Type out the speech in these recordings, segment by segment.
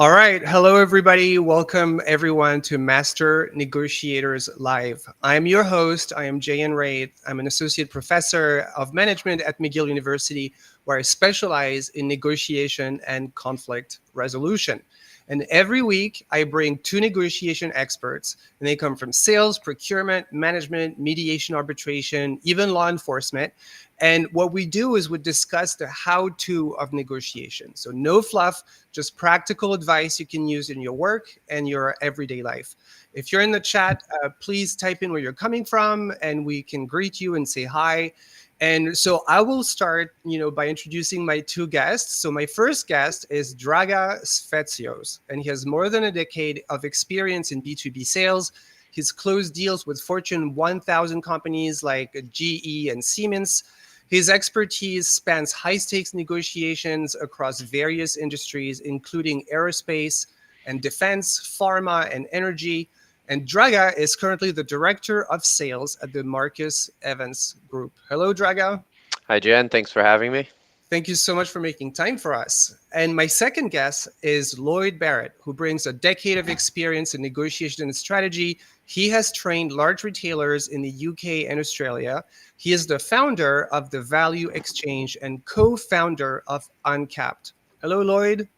All right. Hello, everybody. Welcome, everyone, to Master Negotiators Live. I'm your host. I am Jay Ray. I'm an associate professor of management at McGill University, where I specialize in negotiation and conflict resolution. And every week, I bring two negotiation experts, and they come from sales, procurement, management, mediation, arbitration, even law enforcement. And what we do is we discuss the how-to of negotiation. So no fluff, just practical advice you can use in your work and your everyday life. If you're in the chat, please type in where you're coming from and we can greet you and say hi. And so I will start, by introducing my two guests. So my first guest is Draga Sfetsios, and he has more than a decade of experience in B2B sales. He's closed deals with Fortune 1000 companies like GE and Siemens. His expertise spans high-stakes negotiations across various industries, including aerospace and defense, pharma and energy. And Draga is currently the director of sales at the Marcus Evans Group. Hello, Draga. Hi, Jen. Thanks for having me. Thank you so much for making time for us. And my second guest is Lloyd Barrett, who brings a decade of experience in negotiation and strategy. He has trained large retailers in the UK and Australia. He is the founder of the Value Exchange and co-founder of Uncapped. Hello, Lloyd.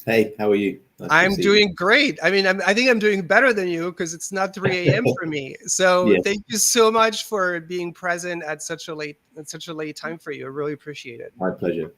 Hey, how are you? Nice to I'm see you. doing great. I mean, I think I'm doing better than you because it's not 3 a.m. for me. So Yes, thank you so much for being present at such a late time for you. I really appreciate it. my pleasure.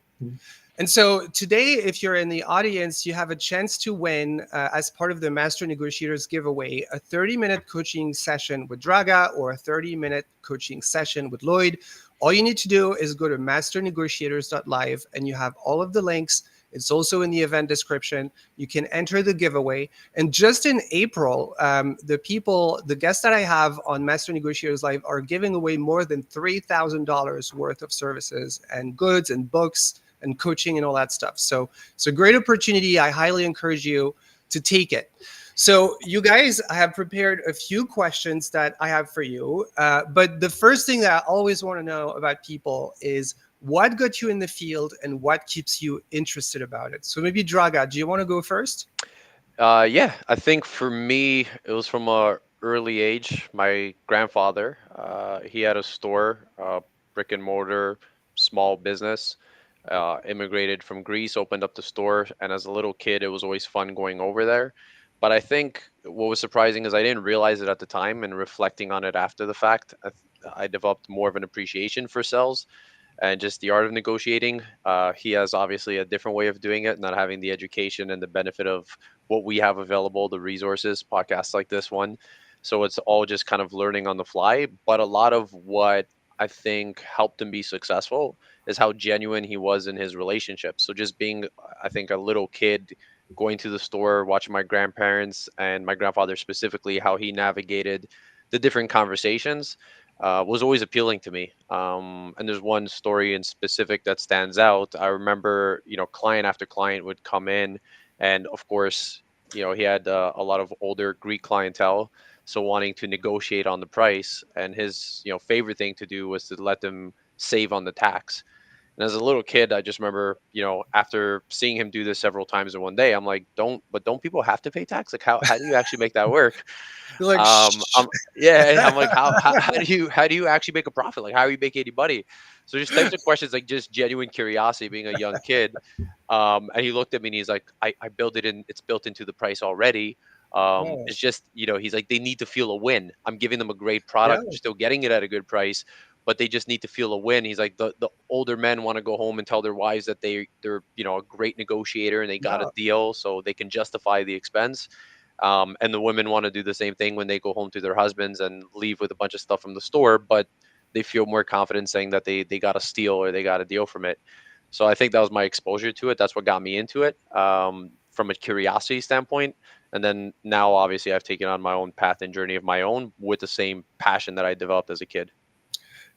And so today, if you're in the audience, you have a chance to win, as part of the Master Negotiators giveaway, a 30-minute coaching session with Draga or a 30-minute coaching session with Lloyd. All you need to do is go to masternegotiators.live and you have all of the links. It's also in the event description. You can enter the giveaway. And just in April, the guests that I have on Master Negotiators Live are giving away more than $3,000 worth of services and goods and books and coaching and all that stuff. So it's a great opportunity. I highly encourage you to take it. So you guys, I have prepared a few questions that I have for you. But the first thing that I always want to know about people is what got you in the field and what keeps you interested about it. So maybe Draga, do you want to go first? Yeah, I think for me, it was from a early age. My grandfather, he had a store, brick and mortar, small business. Immigrated from Greece, opened up the store, and as a little kid, it was always fun going over there. But I think what was surprising is I didn't realize it at the time, and reflecting on it after the fact, I developed more of an appreciation for sales and just the art of negotiating. He has obviously a different way of doing it, not having the education and the benefit of what we have available, the resources, podcasts like this one. So it's all just kind of learning on the fly. But a lot of what I think helped him be successful is how genuine he was in his relationship. So just being, I think, a little kid going to the store, watching my grandparents and my grandfather specifically, how he navigated the different conversations was always appealing to me. And there's one story in specific that stands out. I remember, client after client would come in, and of course, he had a lot of older Greek clientele, so wanting to negotiate on the price. And his, favorite thing to do was to let them save on the tax. And as a little kid, I just remember, after seeing him do this several times in one day, I'm like, don't people have to pay tax? Like, how do you actually make that work? You're like, shh. Yeah, I'm like, how do you actually make a profit? Like, how do you make any money? So just types of questions, like just genuine curiosity, being a young kid. And he looked at me and he's like, I built it in, it's built into the price already. Oh, It's just, he's like, they need to feel a win. I'm giving them a great yeah, product. They're still getting it at a good price, but they just need to feel a win. He's like, the older men want to go home and tell their wives that they're, a great negotiator and they got a yeah. deal so they can justify the expense. And the women want to do the same thing when they go home to their husbands and leave with a bunch of stuff from the store, but they feel more confident saying that they got a steal or they got a deal from it. So I think that was my exposure to it. That's what got me into it, from a curiosity standpoint. And then now, obviously, I've taken on my own path and journey of my own with the same passion that I developed as a kid.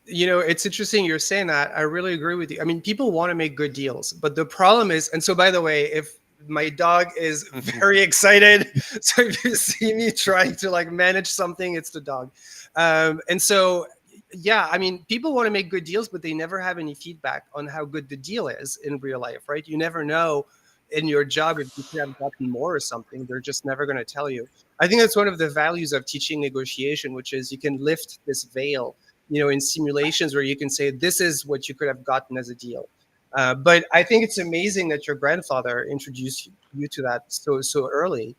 It's interesting you're saying that. I really agree with you. I mean, people want to make good deals, but the problem is, and so by the way, if my dog is very excited, so if you see me trying to like manage something, it's the dog. And so, yeah, I mean, people want to make good deals, but they never have any feedback on how good the deal is in real life, right? You never know, in your job if you could have gotten more or something. They're just never going to tell you. I think that's one of the values of teaching negotiation, which is you can lift this veil, in simulations where you can say, this is what you could have gotten as a deal. But I think it's amazing that your grandfather introduced you to that so early.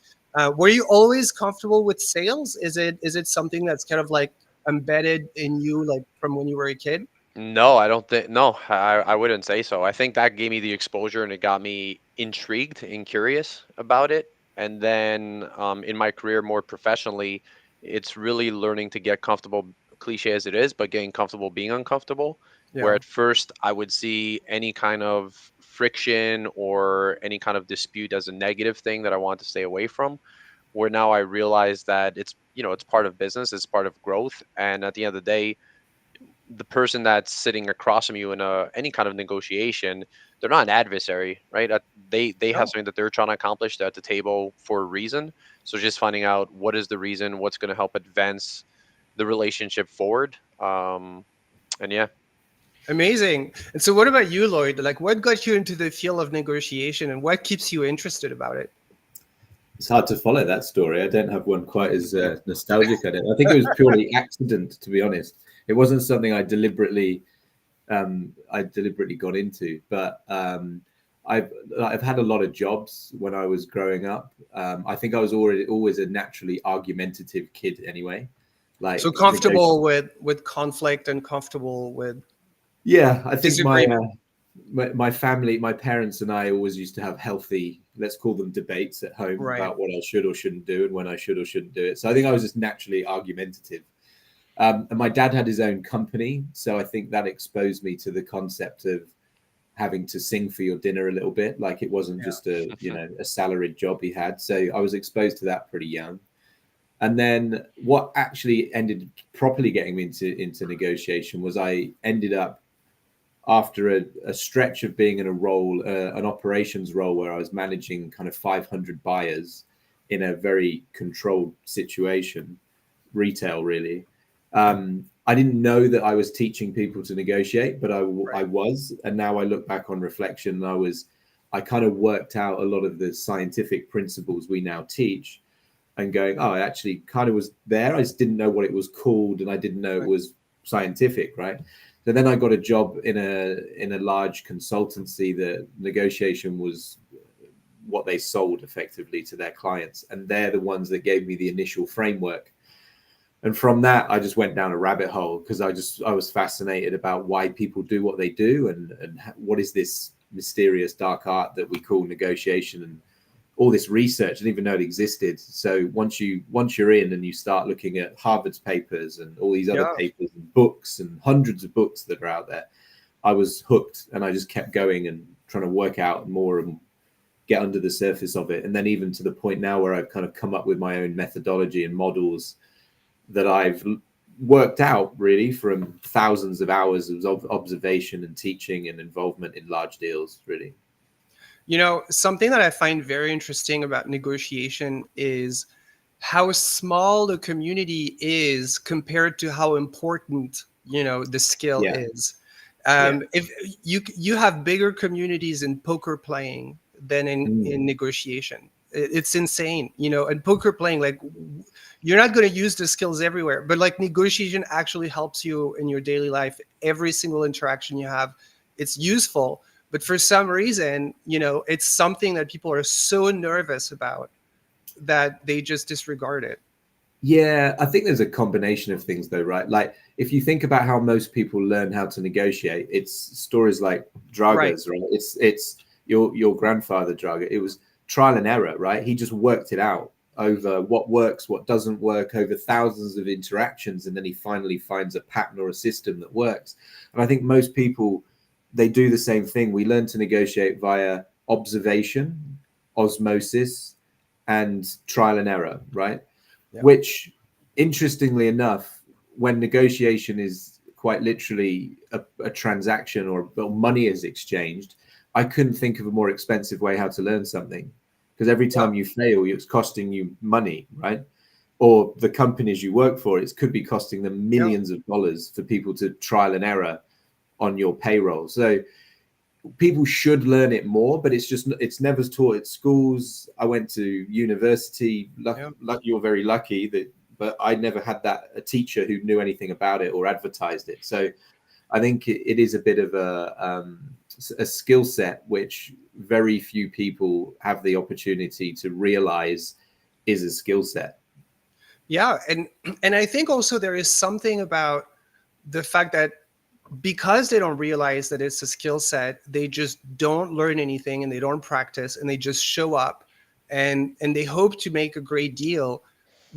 Were you always comfortable with sales? Is it something that's kind of like embedded in you, like from when you were a kid? No, I don't think. No, I wouldn't say so. I think that gave me the exposure and it got me intrigued and curious about it. And then in my career, more professionally, it's really learning to get comfortable, cliche as it is, but getting comfortable being uncomfortable. Where Yeah. at first I would see any kind of friction or any kind of dispute as a negative thing that I want to stay away from. Where now I realize that it's part of business, it's part of growth, and at the end of the day, the person that's sitting across from you in any kind of negotiation, they're not an adversary, right? They have No. something that they're trying to accomplish. They're at the table for a reason. So just finding out what is the reason, what's going to help advance the relationship forward. And yeah. Amazing. And so what about you, Lloyd? Like, what got you into the field of negotiation and what keeps you interested about it? It's hard to follow that story. I don't have one quite as nostalgic on it. I think it was purely accident, to be honest. It wasn't something I deliberately got into, but I've had a lot of jobs when I was growing up. I think I was always a naturally argumentative kid anyway. Like, So comfortable with conflict and comfortable with yeah, I think disagreement. my family, my parents and I always used to have healthy, let's call them debates at home Right. about what I should or shouldn't do and when I should or shouldn't do it. So I think I was just naturally argumentative. And my dad had his own company, so I think that exposed me to the concept of having to sing for your dinner a little bit. Like, it wasn't just a salaried job he had. So I was exposed to that pretty young. And then what actually ended properly getting me into negotiation was I ended up, after a stretch of being in a role, an operations role where I was managing kind of 500 buyers in a very controlled situation, retail really. I didn't know that I was teaching people to negotiate, but I was. And now I look back on reflection, and I kind of worked out a lot of the scientific principles we now teach and going, oh, I actually kind of was there. I just didn't know what it was called, and I didn't know it was scientific, right? So then I got a job in a large consultancy. The negotiation was what they sold effectively to their clients, and they're the ones that gave me the initial framework. And from that, I just went down a rabbit hole because I was fascinated about why people do what they do and what is this mysterious dark art that we call negotiation, and all this research. I didn't even know it existed. So once you're in and you start looking at Harvard's papers and all these other papers and books and hundreds of books that are out there, I was hooked, and I just kept going and trying to work out more and get under the surface of it. And then even to the point now where I've kind of come up with my own methodology and models that I've worked out really from thousands of hours of observation and teaching and involvement in large deals, really. Something that I find very interesting about negotiation is how small the community is compared to how important, the skill is. If you have bigger communities in poker playing than in negotiation. It's insane, and poker playing, like, you're not going to use the skills everywhere, but like negotiation actually helps you in your daily life. Every single interaction you have, it's useful. But for some reason, it's something that people are so nervous about that they just disregard it. Yeah, I think there's a combination of things though, right? Like, if you think about how most people learn how to negotiate, it's stories like Draga's, right? It's your grandfather, Draga. It was trial and error, right? He just worked it out over what works, what doesn't work, over thousands of interactions, and then he finally finds a pattern or a system that works. And I think most people, they do the same thing. We learn to negotiate via observation, osmosis, and trial and error, right? Yeah. Which, interestingly enough, when negotiation is quite literally a transaction or money is exchanged, I couldn't think of a more expensive way how to learn something, because every time you fail, it's costing you money, right? Or the companies you work for, it could be costing them millions of dollars for people to trial and error on your payroll. So people should learn it more, but it's never taught at schools. I went to university. You're very lucky that, but I never had a teacher who knew anything about it or advertised it. So I think it is a bit of a skill set which very few people have the opportunity to realize is a skill set. Yeah, and I think also there is something about the fact that because they don't realize that it's a skill set, they just don't learn anything and they don't practice and they just show up and they hope to make a great deal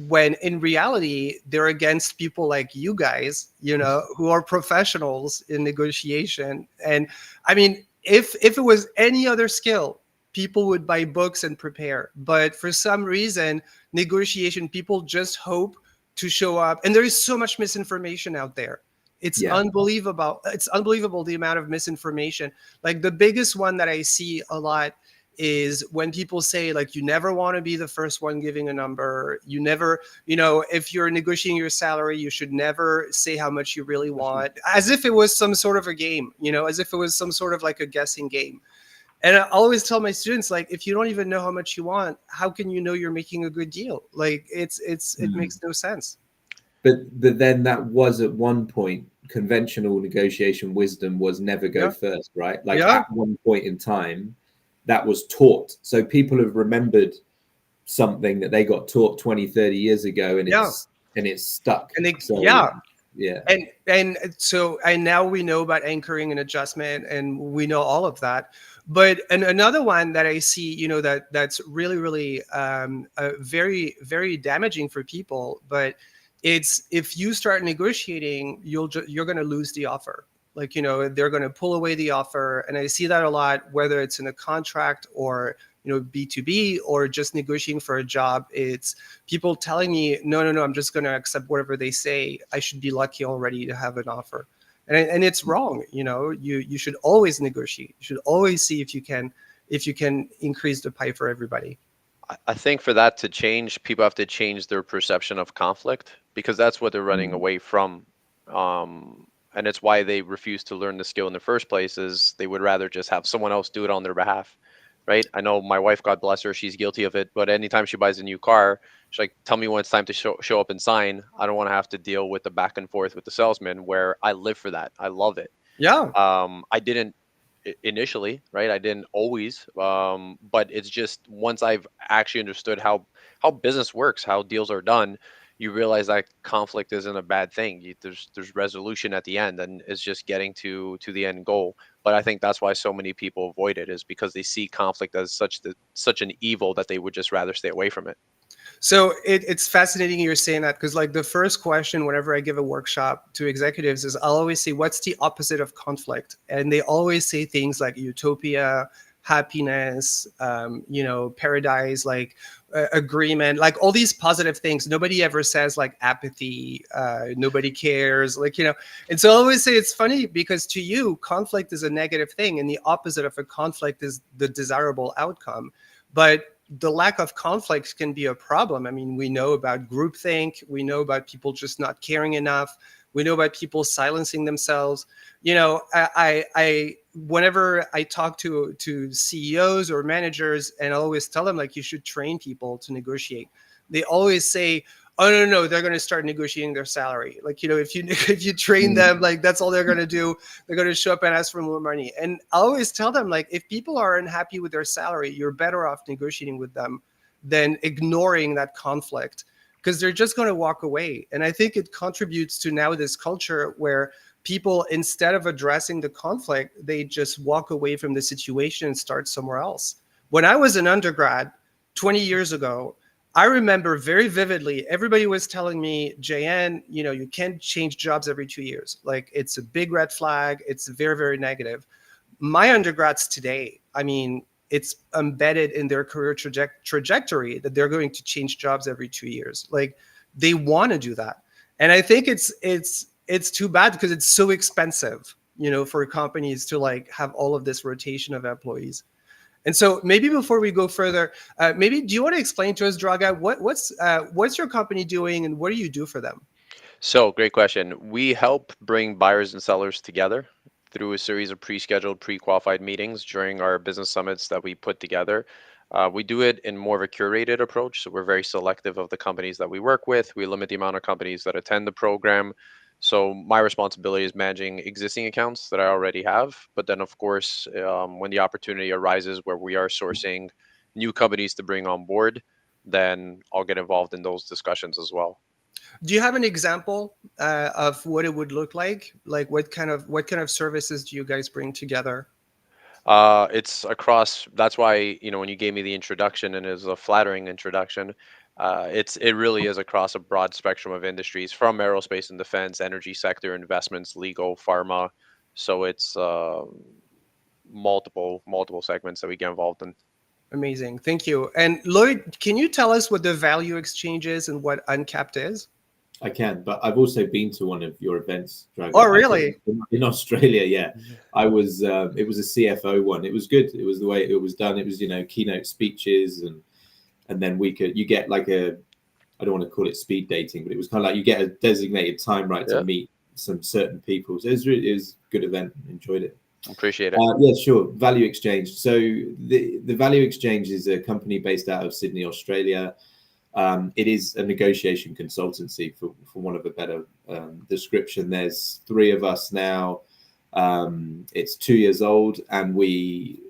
when in reality they're against people like you guys, who are professionals in negotiation. And I mean, if it was any other skill, people would buy books and prepare. But for some reason, negotiation, people just hope to show up. And there is so much misinformation out there. It's unbelievable. It's unbelievable the amount of misinformation. Like the biggest one that I see a lot is when people say like, you never want to be the first one giving a number. You never, if you're negotiating your salary, you should never say how much you really want, as if it was some sort of a game, as if it was some sort of like a guessing game. And I always tell my students, like, if you don't even know how much you want, how can you know you're making a good deal? Like it makes no sense. But then that was at one point, conventional negotiation wisdom was never go first, right? Like at one point in time, that was taught. So people have remembered something that they got taught 20, 30 years ago, and it's stuck. And and now we know about anchoring and adjustment, and we know all of that. But another one that I see, that's really, really very, very damaging for people. But it's if you start negotiating, you're going to lose the offer. Like, they're going to pull away the offer. And I see that a lot, whether it's in a contract or, B2B or just negotiating for a job. It's people telling me, no, I'm just going to accept whatever they say. I should be lucky already to have an offer. And it's wrong. You should always negotiate. You should always see if you can increase the pie for everybody. I think for that to change, people have to change their perception of conflict, because that's what they're running away from. And it's why they refuse to learn the skill in the first place, is they would rather just have someone else do it on their behalf, right? I know my wife, God bless her, she's guilty of it, but anytime she buys a new car, she's like, tell me when it's time to show up and sign. I don't want to have to deal with the back and forth with the salesman, where I live for that. I love it. Yeah. I didn't initially, right? I didn't always, but it's just once I've actually understood how business works, how deals are done, you realize that conflict isn't a bad thing. There's resolution at the end, and it's just getting to the end goal. But I think that's why so many people avoid it, is because they see conflict as such an evil that they would just rather stay away from it. So it's fascinating you're saying that, because like the first question whenever I give a workshop to executives is I'll always say, what's the opposite of conflict? And they always say things like utopia, happiness, paradise, like agreement, like all these positive things. Nobody ever says like apathy, nobody cares, and so I always say it's funny because to you, conflict is a negative thing, and the opposite of a conflict is the desirable outcome. But the lack of conflict can be a problem. I mean, we know about groupthink. We know about people just not caring enough. We know about people silencing themselves. I whenever I talk to CEOs or managers, and I always tell them, like, you should train people to negotiate. They always say, oh, no, they're going to start negotiating their salary. Like, if you train them, like, that's all they're going to do. They're going to show up and ask for more money. And I always tell them, like, if people are unhappy with their salary, you're better off negotiating with them than ignoring that conflict, because they're just going to walk away. And I think it contributes to now this culture where people, instead of addressing the conflict, they just walk away from the situation and start somewhere else. When I was an undergrad 20 years ago, I remember very vividly, everybody was telling me, JN, you can't change jobs every 2 years. Like, it's a big red flag. It's very, very negative. My undergrads today, I mean, it's embedded in their career trajectory that they're going to change jobs every 2 years. Like, they want to do that. And I think it's too bad, because it's so expensive, for companies to like have all of this rotation of employees. And so maybe before we go further, maybe do you want to explain to us, Draga, what's your company doing and what do you do for them? So, great question. We help bring buyers and sellers together through a series of pre-scheduled, pre-qualified meetings during our business summits that we put together. We do it in more of a curated approach. So we're very selective of the companies that we work with. We limit the amount of companies that attend the program. So my responsibility is managing existing accounts that I already have. But then, of course, when the opportunity arises where we are sourcing new companies to bring on board, then I'll get involved in those discussions as well. Do you have an example of what it would look like? Like what kind of services do you guys bring together? It's across. That's why, when you gave me the introduction, and it was a flattering introduction, it really is across a broad spectrum of industries, from aerospace and defense, energy sector, investments, legal, pharma. So it's multiple segments that we get involved in. Amazing. Thank you. And Lloyd, can you tell us what the value exchange is and what uncapped is? I can, but I've also been to one of your events, Draga. Oh, really? In Australia, yeah. I was. It was a CFO one. It was good. It was the way it was done. It was, keynote speeches, and then you get like a, I don't want to call it speed dating, but it was kind of like you get a designated time, right, to meet some certain people. So it was a good event. Enjoyed it. Appreciate it. Yeah, sure. Value Exchange. So the Value Exchange is a company based out of Sydney, Australia. It is a negotiation consultancy, for want of a better description. There's 3 of us now. It's 2 years old, and we,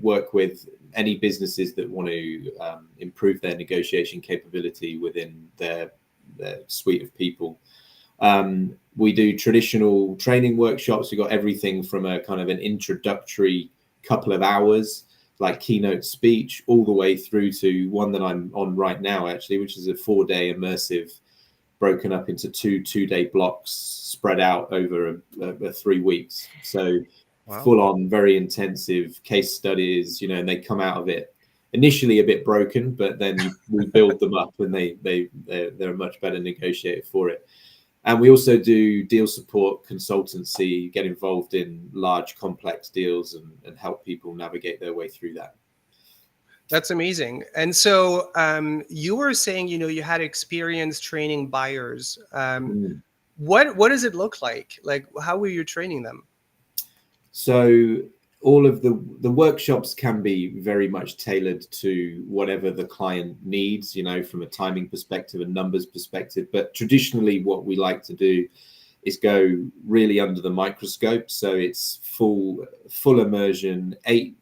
work with any businesses that want to improve their negotiation capability within their suite of people. We do traditional training workshops. We've got everything from a kind of an introductory couple of hours, like keynote speech, all the way through to one that I'm on right now, actually, which is a 4-day immersive, broken up into 2-day blocks spread out over 3 weeks. So full on, very intensive case studies, and they come out of it initially a bit broken, but then we build them up, and they're a much better negotiator for it. And we also do deal support consultancy, get involved in large complex deals and help people navigate their way through that. That's amazing. And so you were saying, you had experience training buyers. What does it look like? Like, how were you training them? So all of the workshops can be very much tailored to whatever the client needs, from a timing perspective and numbers perspective. But traditionally, what we like to do is go really under the microscope. So it's full immersion, 8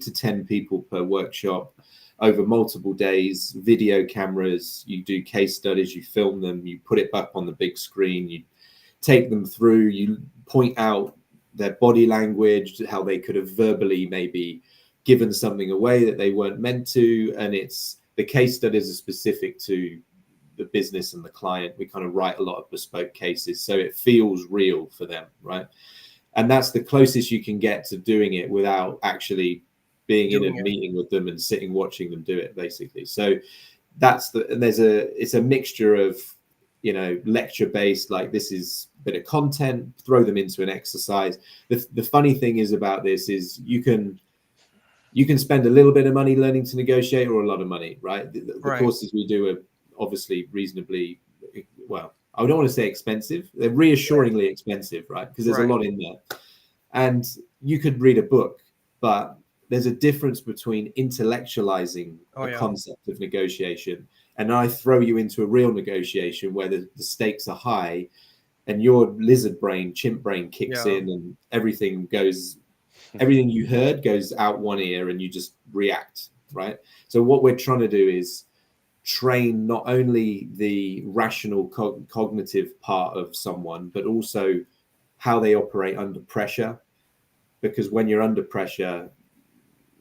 to 10 people per workshop over multiple days, video cameras. You do case studies, you film them, you put it back on the big screen, you take them through, you point out their body language, how they could have verbally maybe given something away that they weren't meant to. And it's the case studies are specific to the business and the client. We kind of write a lot of bespoke cases, so it feels real for them, right? And that's the closest you can get to doing it without actually being in a meeting with them and sitting watching them do it, basically. So it's a mixture of, lecture based, like this is a bit of content, throw them into an exercise. The funny thing is about this is you can spend a little bit of money learning to negotiate, or a lot of money, right? The courses we do are obviously reasonably, well, I don't want to say expensive. They're reassuringly expensive, right? Because there's a lot in there. And you could read a book, but there's a difference between intellectualizing the concept of negotiation, and I throw you into a real negotiation where the stakes are high and your lizard brain, chimp brain kicks in, and everything you heard goes out one ear and you just react, right? So what we're trying to do is train not only the rational cognitive part of someone, but also how they operate under pressure. Because when you're under pressure,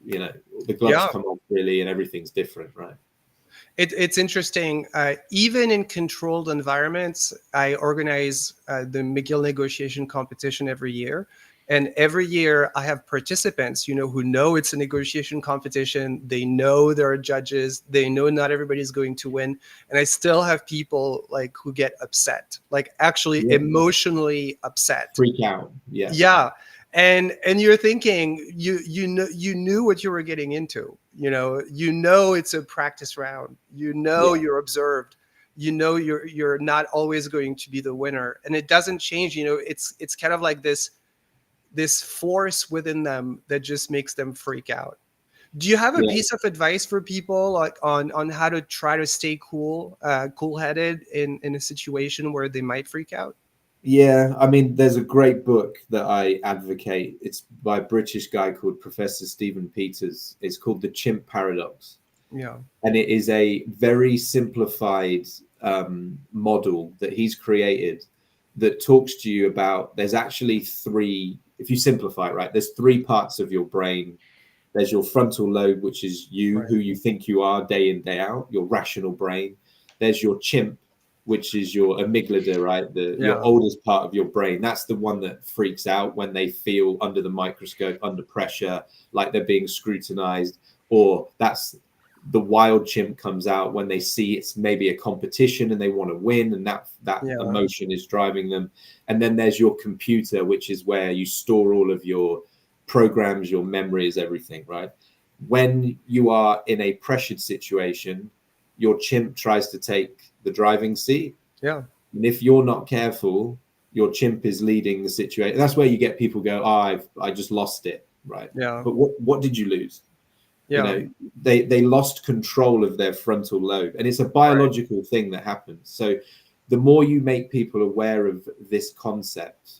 the gloves come off really, and everything's different, right? It's interesting. Even in controlled environments, I organize the McGill negotiation competition every year. And every year I have participants, who know it's a negotiation competition. They know there are judges. They know not everybody's going to win. And I still have people who get upset, actually emotionally upset. Freak out. Yeah. Yeah. And you're thinking, you knew what you were getting into. It's a practice round. You're observed. You're not always going to be the winner, and it doesn't change. It's kind of like this. this force within them that just makes them freak out. Do you have a piece of advice for people, like on how to try to stay cool-headed in a situation where they might freak out? Yeah, I mean, there's a great book that I advocate. It's by a British guy called Professor Stephen Peters. It's called The Chimp Paradox. Yeah. And it is a very simplified model that he's created that talks to you about, there's actually three, if you simplify it, right, there's three parts of your brain. There's your frontal lobe, which is you, Right. who you think you are day in, day out, your rational brain. There's your chimp, which is your amygdala, right? Your oldest part of your brain. That's the one that freaks out when they feel under the microscope, under pressure, like they're being scrutinized. Or that's the wild chimp comes out when they see it's maybe a competition and they want to win, and that emotion is driving them. And then there's your computer, which is where you store all of your programs, your memories, everything, right? When you are in a pressured situation, your chimp tries to take the driving seat. Yeah. And if you're not careful, your chimp is leading the situation. That's where you get people go, oh, I just lost it, right? Yeah. But what did you lose? Yeah. You know, they lost control of their frontal lobe, and it's a biological thing that happens. So the more you make people aware of this concept,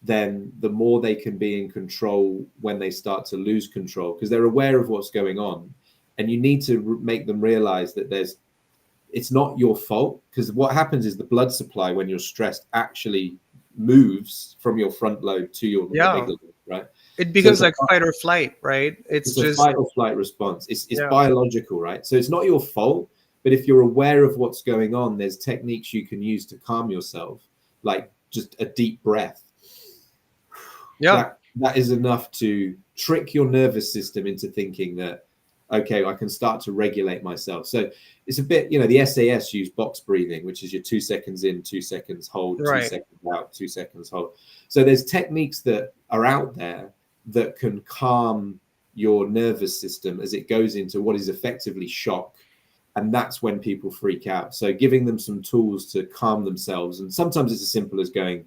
then the more they can be in control when they start to lose control, because they're aware of what's going on. And you need to make them realize that it's not your fault, because what happens is the blood supply when you're stressed actually moves from your front lobe to your amygdala, right? It becomes like fight or flight, right? It's just a fight or flight response. It's biological, right? So it's not your fault, but if you're aware of what's going on, there's techniques you can use to calm yourself, like just a deep breath. Yeah. That is enough to trick your nervous system into thinking that, okay, I can start to regulate myself. So it's a bit, the SAS use box breathing, which is your 2 seconds in, 2 seconds hold, 2 seconds out, 2 seconds hold. So there's techniques that are out there that can calm your nervous system as it goes into what is effectively shock. And that's when people freak out. So giving them some tools to calm themselves. And sometimes it's as simple as going,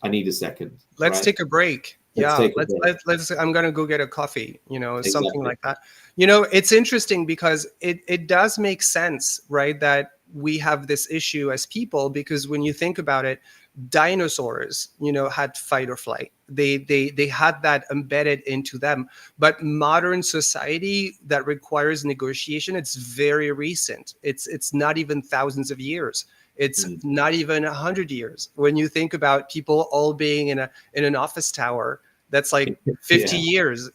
I need a second. Let's take a break. Let's I'm going to go get a coffee, something like that. It's interesting because it does make sense, right? That we have this issue as people, because when you think about it, dinosaurs, had fight or flight. They had that embedded into them. But modern society that requires negotiation, it's very recent. It's not even thousands of years. It's not even 100 years. When you think about people all being in an office tower, that's like 50 years,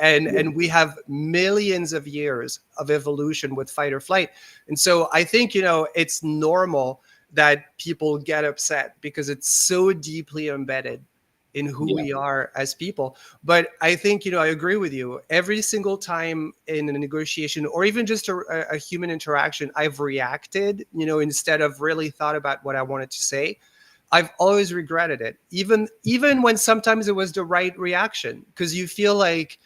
and we have millions of years of evolution with fight or flight. And so I think, it's normal that people get upset because it's so deeply embedded in who we are as people. But I think, I agree with you. Every single time in a negotiation or even just a human interaction, I've reacted, instead of really thought about what I wanted to say. I've always regretted it, even when sometimes it was the right reaction, because you feel like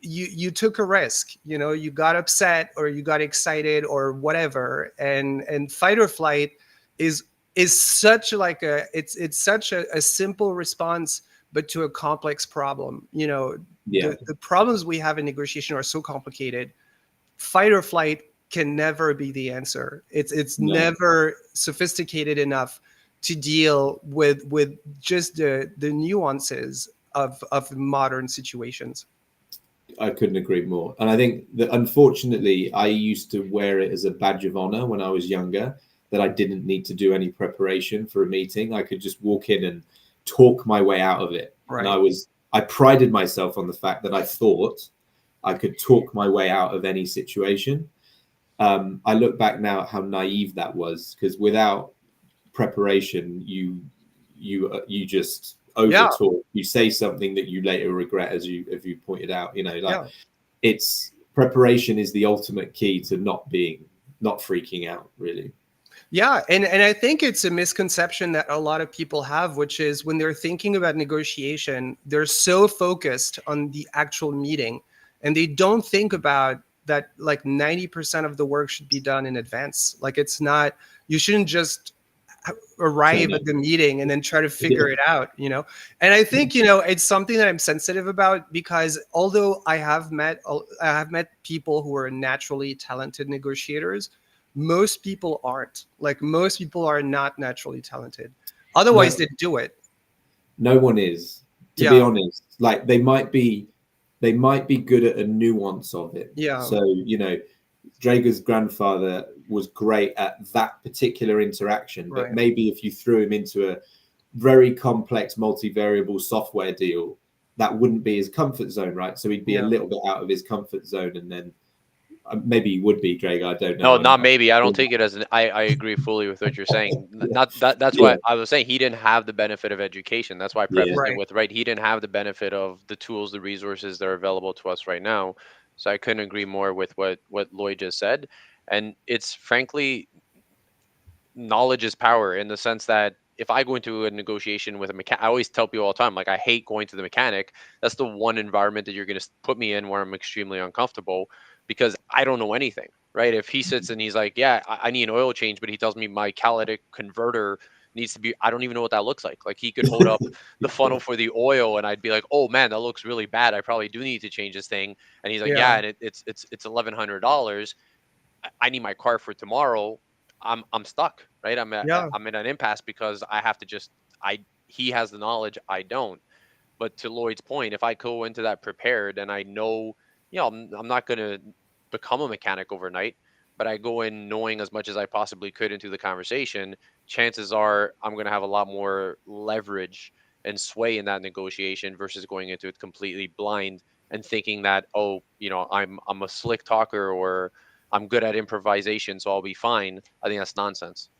you took a risk, you got upset or you got excited or whatever, and fight or flight is such like it's such a simple response, but to a complex problem. The problems we have in negotiation are so complicated. Fight or flight can never be the answer. It's never sophisticated enough to deal with just the nuances of modern situations. I couldn't agree more. And I think that unfortunately, I used to wear it as a badge of honor when I was younger, that I didn't need to do any preparation for a meeting. I could just walk in and talk my way out of it. Right. And I prided myself on the fact that I thought I could talk my way out of any situation. I look back now at how naive that was, because without preparation, you just over talk. You say something that you later regret, as you pointed out. It's preparation is the ultimate key to not freaking out, really. Yeah, and I think it's a misconception that a lot of people have, which is when they're thinking about negotiation, they're so focused on the actual meeting, and they don't think about that like 90% of the work should be done in advance. Like, it's not, you shouldn't just arrive at the meeting and then try to figure it out, And I think, it's something that I'm sensitive about, because although I have met people who are naturally talented negotiators, most people aren't. Like, most people are not naturally talented. Otherwise, they'd do it. No one is, to be honest. Like, they might be good at a nuance of it. Yeah. So, Draga's grandfather was great at that particular interaction, but maybe if you threw him into a very complex multivariable software deal, that wouldn't be his comfort zone, right? So he'd be a little bit out of his comfort zone, and then maybe he would be, Draga. I don't know. No, not maybe. I don't take it as I agree fully with what you're saying. Not that. That's why I was saying he didn't have the benefit of education. That's why I prefaced it with he didn't have the benefit of the tools, the resources that are available to us right now. So I couldn't agree more with what Lloyd just said. And it's frankly, knowledge is power, in the sense that if I go into a negotiation with a mechanic, I always tell people all the time, like, I hate going to the mechanic. That's the one environment that you're going to put me in where I'm extremely uncomfortable, because I don't know anything, right? If he sits and he's like, yeah, I need an oil change, but he tells me my catalytic converter needs to be, I don't even know what that looks like. Like, he could hold up the funnel for the oil and I'd be like, oh man, that looks really bad. I probably do need to change this thing. And he's like, yeah, and it's $1,100. I need my car for tomorrow. I'm stuck, right? I'm in an impasse, because I have to he has the knowledge, I don't. But to Lloyd's point, if I go into that prepared and I know, I'm not going to become a mechanic overnight, but I go in knowing as much as I possibly could into the conversation, chances are I'm going to have a lot more leverage and sway in that negotiation versus going into it completely blind and thinking that, I'm a slick talker, or I'm good at improvisation, so I'll be fine. I think that's nonsense.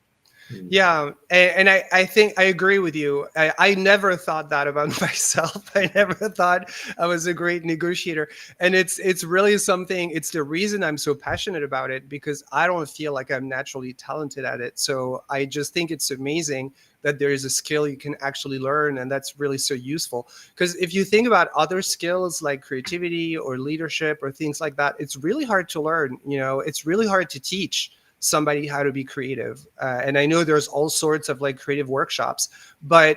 Yeah, and I think I agree with you. I never thought that about myself. I never thought I was a great negotiator, and it's really something. It's the reason I'm so passionate about it, because I don't feel like I'm naturally talented at it. So I just think it's amazing that there is a skill you can actually learn, and that's really so useful. Because if you think about other skills like creativity or leadership or things like that, it's really hard to learn. It's really hard to teach somebody how to be creative. And I know there's all sorts of like creative workshops, but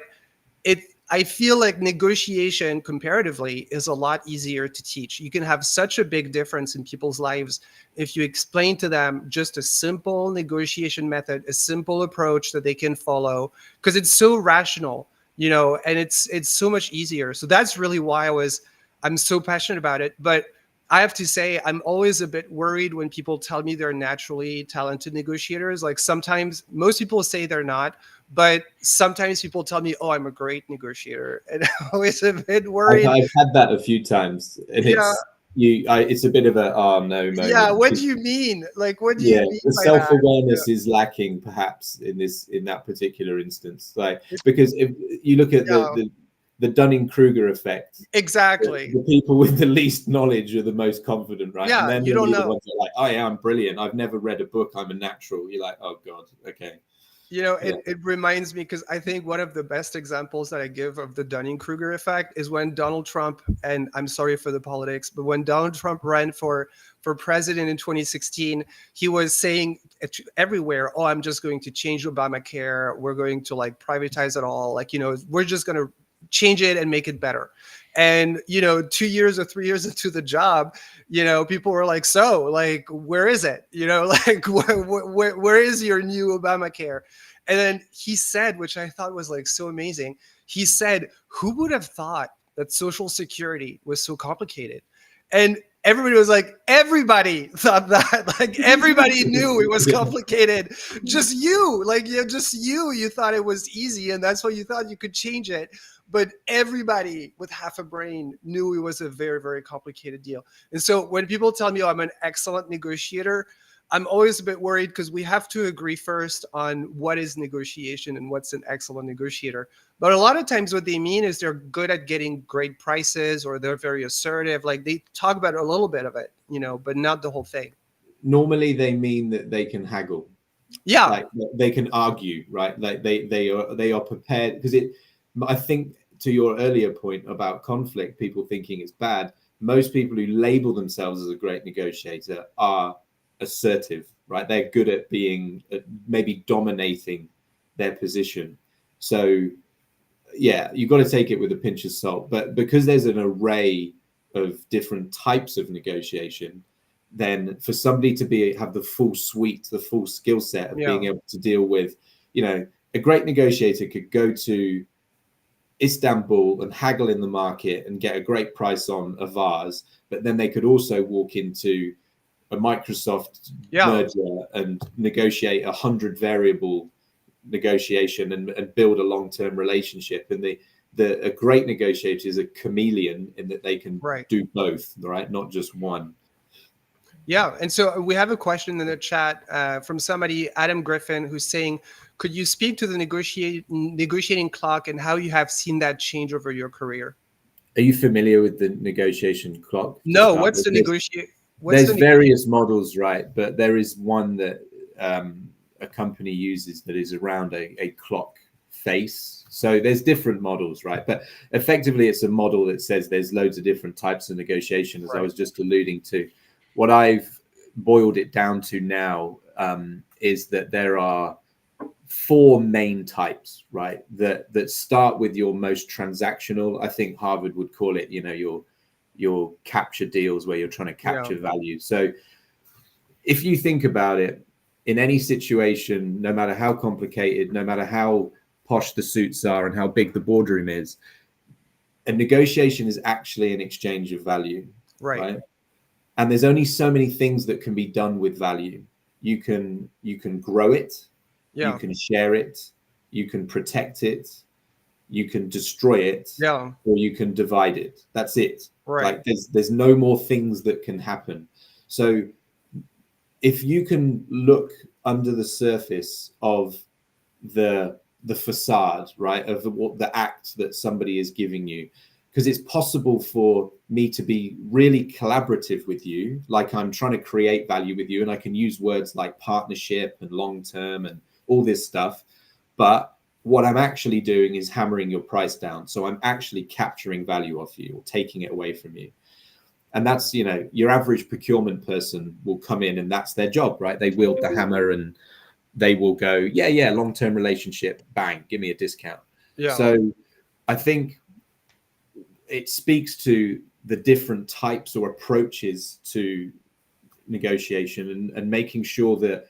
I feel like negotiation comparatively is a lot easier to teach. You can have such a big difference in people's lives if you explain to them just a simple negotiation method, a simple approach that they can follow, because it's so rational, and it's so much easier. So that's really why I'm so passionate about it. But I have to say, I'm always a bit worried when people tell me they're naturally talented negotiators. Like, sometimes, most people say they're not, but sometimes people tell me, oh, I'm a great negotiator. And I'm always a bit worried. I've had that a few times. And it's a bit of a, oh no moment. Yeah, what do you mean? Like, what do you mean the by self-awareness is lacking, perhaps, in that particular instance. Like, because if you look at the Dunning-Kruger effect. Exactly. The people with the least knowledge are the most confident, right? Yeah, and then you don't know. The ones that are like, oh yeah, I'm brilliant. I've never read a book. I'm a natural. You're like, oh God, okay. It reminds me, because I think one of the best examples that I give of the Dunning-Kruger effect is when Donald Trump, and I'm sorry for the politics, but when Donald Trump ran for president in 2016, he was saying everywhere, oh, I'm just going to change Obamacare. We're going to like privatize it all. Like, we're just going to change it and make it better. And 2 years or 3 years into the job, people were like, so like, where is it? Like, where is your new Obamacare? And then he said, which I thought was like so amazing, he said, who would have thought that Social Security was so complicated? And everybody was like, everybody thought that. Like, everybody knew it was complicated. Just you, you thought it was easy, and that's why you thought you could change it. But everybody with half a brain knew it was a very, very complicated deal. And so when people tell me, oh, I'm an excellent negotiator, I'm always a bit worried, because we have to agree first on what is negotiation and what's an excellent negotiator. But a lot of times what they mean is they're good at getting great prices, or they're very assertive. Like, they talk about a little bit of it, but not the whole thing. Normally they mean that they can haggle. Yeah. Like, they can argue, right? Like they are prepared, because I think, to your earlier point about conflict, people thinking it's bad, most people who label themselves as a great negotiator are assertive, right? They're good at being maybe dominating their position. So yeah, you've got to take it with a pinch of salt. But because there's an array of different types of negotiation, then for somebody to have the full suite, the full skill set of being able to deal with, a great negotiator could go to Istanbul and haggle in the market and get a great price on a vase, but then they could also walk into a Microsoft merger and negotiate 100 variable negotiation and build a long-term relationship. And a great negotiator is a chameleon in that they can do both, right? Not just one. Yeah. And so we have a question in the chat from somebody, Adam Griffin, who's saying, could you speak to the negotiating clock and how you have seen that change over your career? Are you familiar with the negotiation clock? No. What's the negotiation? There's various models, right? But there is one that a company uses that is around a clock face. So there's different models, right? But effectively, it's a model that says there's loads of different types of negotiation, as I was just alluding to. What I've boiled it down to now is that there are 4 main types, right? That start with your most transactional. I think Harvard would call it, your capture deals, where you're trying to capture value. So if you think about it, in any situation, no matter how complicated, no matter how posh the suits are and how big the boardroom is, a negotiation is actually an exchange of value, right? And there's only so many things that can be done with value. You can grow it, you can share it, you can protect it, you can destroy it, or you can divide it. That's it. Like there's no more things that can happen. So if you can look under the surface of the facade, right, of the act that somebody is giving you, because it's possible for me to be really collaborative with you, like I'm trying to create value with you, and I can use words like partnership and long-term and all this stuff, but what I'm actually doing is hammering your price down. So I'm actually capturing value off you or taking it away from you. And that's, your average procurement person will come in and that's their job, right? They wield the hammer and they will go, yeah, long-term relationship, bang, give me a discount. So I think it speaks to the different types or approaches to negotiation and making sure that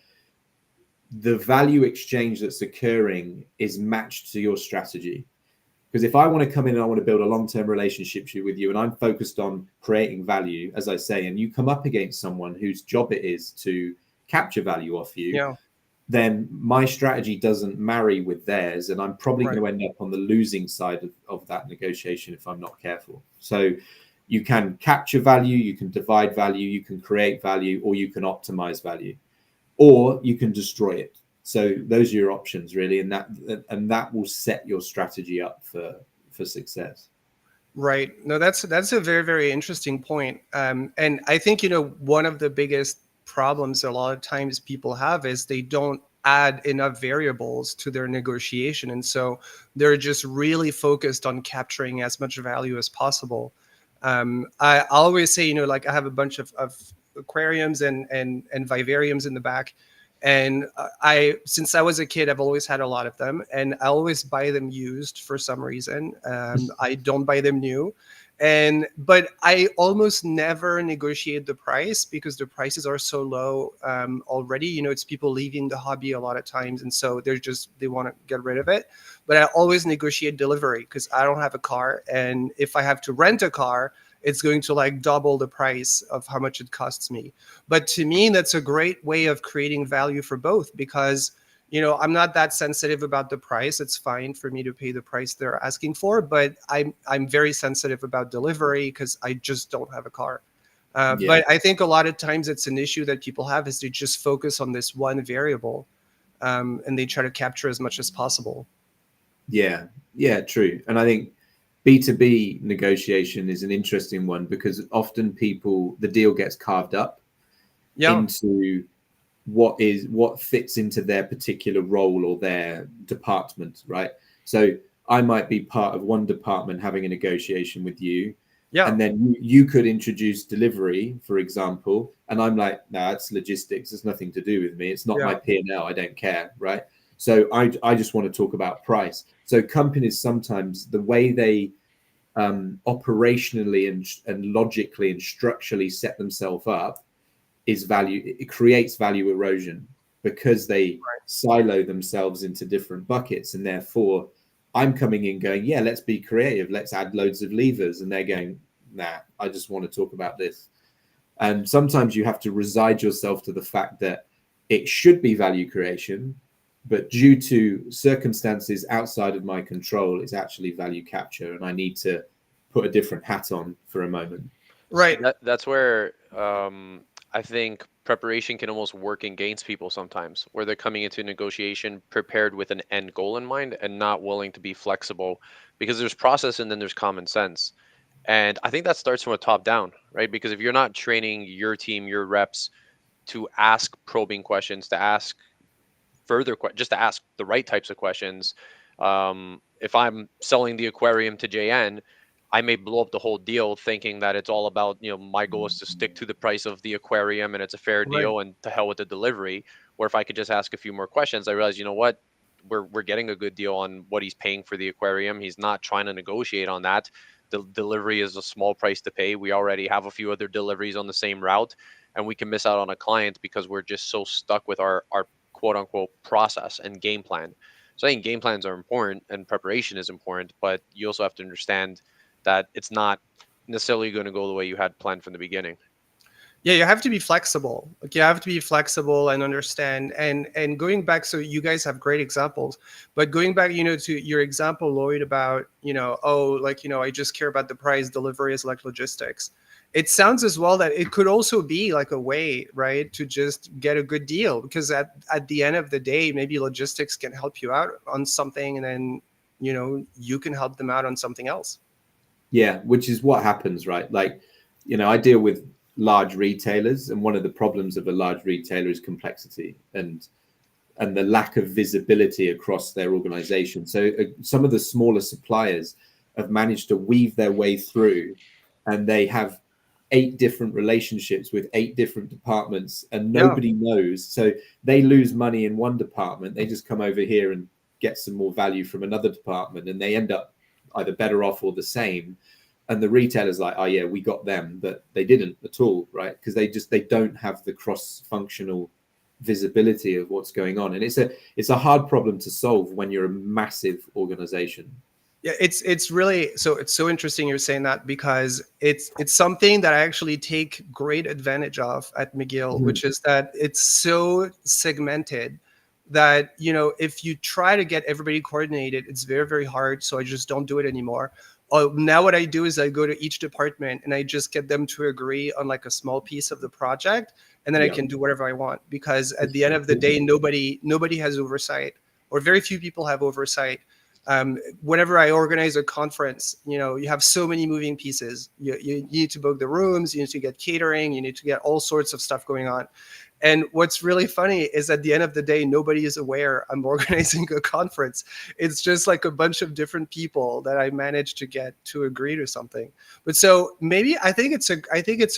the value exchange that's occurring is matched to your strategy. Because if I want to come in and I want to build a long-term relationship with you and I'm focused on creating value, as I say, and you come up against someone whose job it is to capture value off you, then my strategy doesn't marry with theirs. And I'm probably going to end up on the losing side of that negotiation if I'm not careful. So you can capture value, you can divide value, you can create value, or you can optimize value, or you can destroy it. So those are your options, really, and that will set your strategy up for success. Right. No, that's a very, very interesting point. And I think, one of the biggest problems a lot of times people have is they don't add enough variables to their negotiation. And so they're just really focused on capturing as much value as possible. I always say, like I have a bunch of aquariums and vivariums in the back. And since I was a kid, I've always had a lot of them, and I always buy them used for some reason. I don't buy them new, but I almost never negotiate the price because the prices are so low already. It's people leaving the hobby a lot of times, and so they want to get rid of it. But I always negotiate delivery because I don't have a car, and if I have to rent a car, it's going to double the price of how much it costs me. But to me, that's a great way of creating value for both because, I'm not that sensitive about the price. It's fine for me to pay the price they're asking for, but I'm very sensitive about delivery because I just don't have a car. But I think a lot of times it's an issue that people have is they just focus on this one variable and they try to capture as much as possible. Yeah, true. And I think B2B negotiation is an interesting one because often the deal gets carved up into what fits into their particular role or their department, right? So I might be part of one department having a negotiation with you. And then you could introduce delivery, for example. And I'm like, no, it's logistics. It's nothing to do with me. It's not my P&L. I don't care, right? So I just want to talk about price. So companies sometimes, the way they operationally and logically and structurally set themselves up is value. It creates value erosion because they silo themselves into different buckets, and therefore I'm coming in going, yeah, let's be creative, let's add loads of levers, and they're going, nah, I just want to talk about this. And sometimes you have to resign yourself to the fact that it should be value creation, but due to circumstances outside of my control, it's actually value capture, and I need to put a different hat on for a moment. Right. That's where I think preparation can almost work against people sometimes, where they're coming into negotiation prepared with an end goal in mind and not willing to be flexible, because there's process and then there's common sense. And I think that starts from a top down, right? Because if you're not training your team, your reps to ask probing questions, to ask just to ask the right types of questions. If I'm selling the aquarium to JN, I may blow up the whole deal thinking that it's all about, my goal is to stick to the price of the aquarium and it's a fair Right. deal and to hell with the delivery. Or if I could just ask a few more questions, I realize, you know what, we're getting a good deal on what he's paying for the aquarium. He's not trying to negotiate on that. The delivery is a small price to pay. We already have a few other deliveries on the same route, and we can miss out on a client because we're just so stuck with our quote unquote process and game plan. So I think game plans are important and preparation is important, but you also have to understand that it's not necessarily going to go the way you had planned from the beginning. Yeah, you have to be flexible. Like you have to be flexible and understand. And going back, so you guys have great examples, but going back, to your example, Lloyd, about, I just care about the price, delivery is like logistics. It sounds as well that it could also be like a way, right, to just get a good deal, because at the end of the day, maybe logistics can help you out on something, and then, you can help them out on something else. Yeah, which is what happens, right? Like, I deal with large retailers, and one of the problems of a large retailer is complexity and the lack of visibility across their organization. So some of the smaller suppliers have managed to weave their way through, and they have 8 different relationships with 8 different departments, and Yeah. nobody knows. So they lose money in one department, they just come over here and get some more value from another department, and they end up either better off or the same. And the retailer's like, oh yeah, we got them, but they didn't at all, right? Because they don't have the cross-functional visibility of what's going on, and it's a hard problem to solve when you're a massive organization. Yeah, it's really, so it's so interesting you're saying that, because it's something that I actually take great advantage of at McGill, which is that it's so segmented that, if you try to get everybody coordinated, it's very, very hard. So I just don't do it anymore. Now what I do is I go to each department and I just get them to agree on like a small piece of the project, and then I can do whatever I want, because at the end of the day, nobody has oversight, or very few people have oversight. Whenever I organize a conference, you have so many moving pieces. You need to book the rooms, you need to get catering, you need to get all sorts of stuff going on. And what's really funny is at the end of the day, nobody is aware I'm organizing a conference. It's just like a bunch of different people that I managed to get to agree to something. But so maybe I think it's a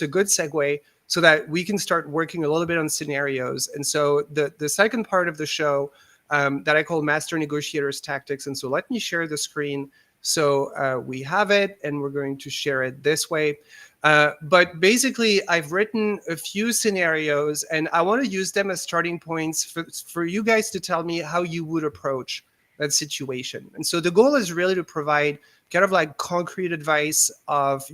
good segue, so that we can start working a little bit on scenarios. And so the second part of the show, that I call Master Negotiators Tactics. And so let me share the screen. So we have it, and we're going to share it this way. But basically, I've written a few scenarios, and I want to use them as starting points for you guys to tell me how you would approach that situation. And so the goal is really to provide kind of like concrete advice of,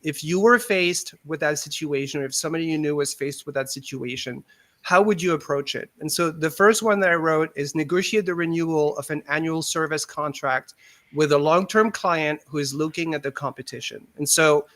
if you were faced with that situation, or if somebody you knew was faced with that situation, how would you approach it? And so the first one that I wrote is negotiate the renewal of an annual service contract with a long-term client who is looking at the competition. And so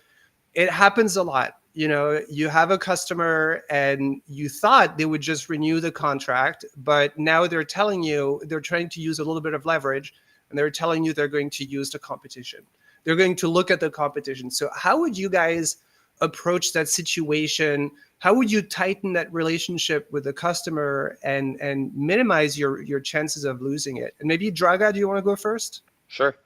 it happens a lot. You have a customer and you thought they would just renew the contract, but now they're telling you they're trying to use a little bit of leverage, and they're telling you they're going to use the competition. They're going to look at the competition. So how would you guys approach that situation? How would you tighten that relationship with the customer and minimize your chances of losing it? And maybe Draga, do you want to go first? Sure.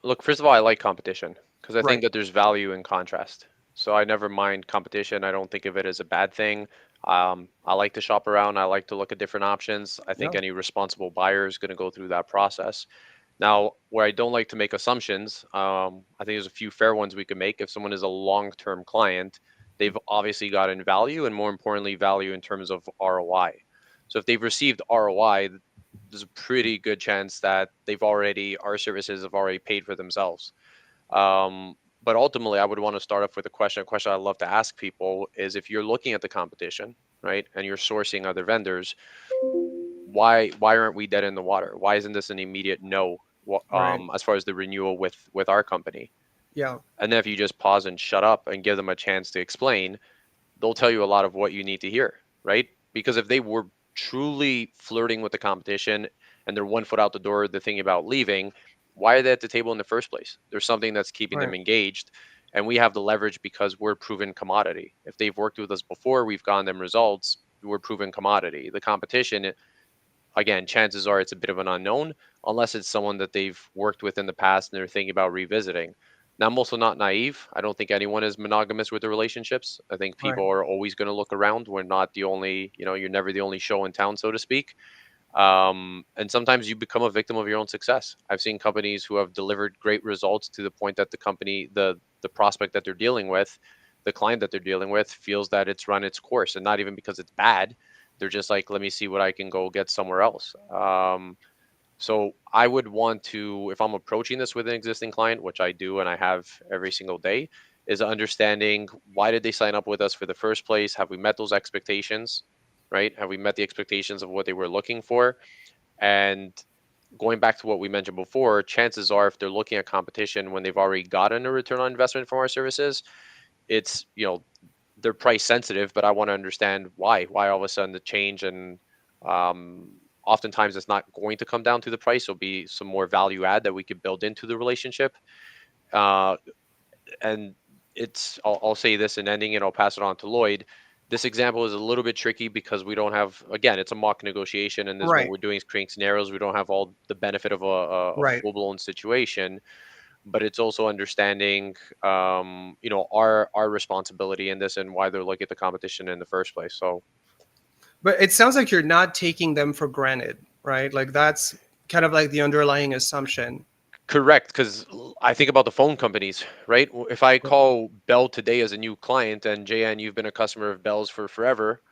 Look, first of all, I like competition because I think Right. that there's value in contrast. So I never mind competition. I don't think of it as a bad thing. I like to shop around. I like to look at different options. I think Yeah. any responsible buyer is going to go through that process. Now, where I don't like to make assumptions, I think there's a few fair ones we can make. If someone is a long-term client, they've obviously gotten value, and more importantly, value in terms of ROI. So if they've received ROI, there's a pretty good chance that our services have already paid for themselves. But ultimately, I would want to start off with a question I love to ask people is, if you're looking at the competition, right, and you're sourcing other vendors, why aren't we dead in the water? Why isn't this an immediate no, Right. as far as the renewal with our company? Yeah. And then if you just pause and shut up and give them a chance to explain, they'll tell you a lot of what you need to hear, right? Because if they were truly flirting with the competition and they're 1 foot out the door, they're thinking about leaving, why are they at the table in the first place? There's something that's keeping them Right. engaged. And we have the leverage because we're proven commodity. If they've worked with us before, we've gotten them results, we're proven commodity. The competition, again, chances are it's a bit of an unknown, unless it's someone that they've worked with in the past and they're thinking about revisiting. Now, I'm also not naive. I don't think anyone is monogamous with their relationships. I think Right. people are always going to look around. We're not the only, you're never the only show in town, so to speak. And sometimes you become a victim of your own success. I've seen companies who have delivered great results to the point that the prospect that they're dealing with, the client that they're dealing with, feels that it's run its course, and not even because it's bad. They're just like, let me see what I can go get somewhere else. So I would want to, if I'm approaching this with an existing client, which I do and I have every single day, is understanding, why did they sign up with us for the first place? Have we met those expectations? Right? Have we met the expectations of what they were looking for? And going back to what we mentioned before, chances are, if they're looking at competition when they've already gotten a return on investment from our services, it's, they're price sensitive, but I want to understand why all of a sudden the change. And um, oftentimes it's not going to come down to the price. It'll be some more value add that we could build into the relationship. Uh, and I'll say this in ending, and I'll pass it on to Lloyd. This example is a little bit tricky because we don't have, again, it's a mock negotiation, and this, what Right. we're doing is creating scenarios. We don't have all the benefit of a Right. full-blown situation, but it's also understanding, our responsibility in this and why they're looking at the competition in the first place. So But it sounds like you're not taking them for granted, right? Like that's kind of like the underlying assumption. correct, because I think about the phone companies, right? If I call Bell today as a new client, and JN, you've been a customer of Bell's for forever,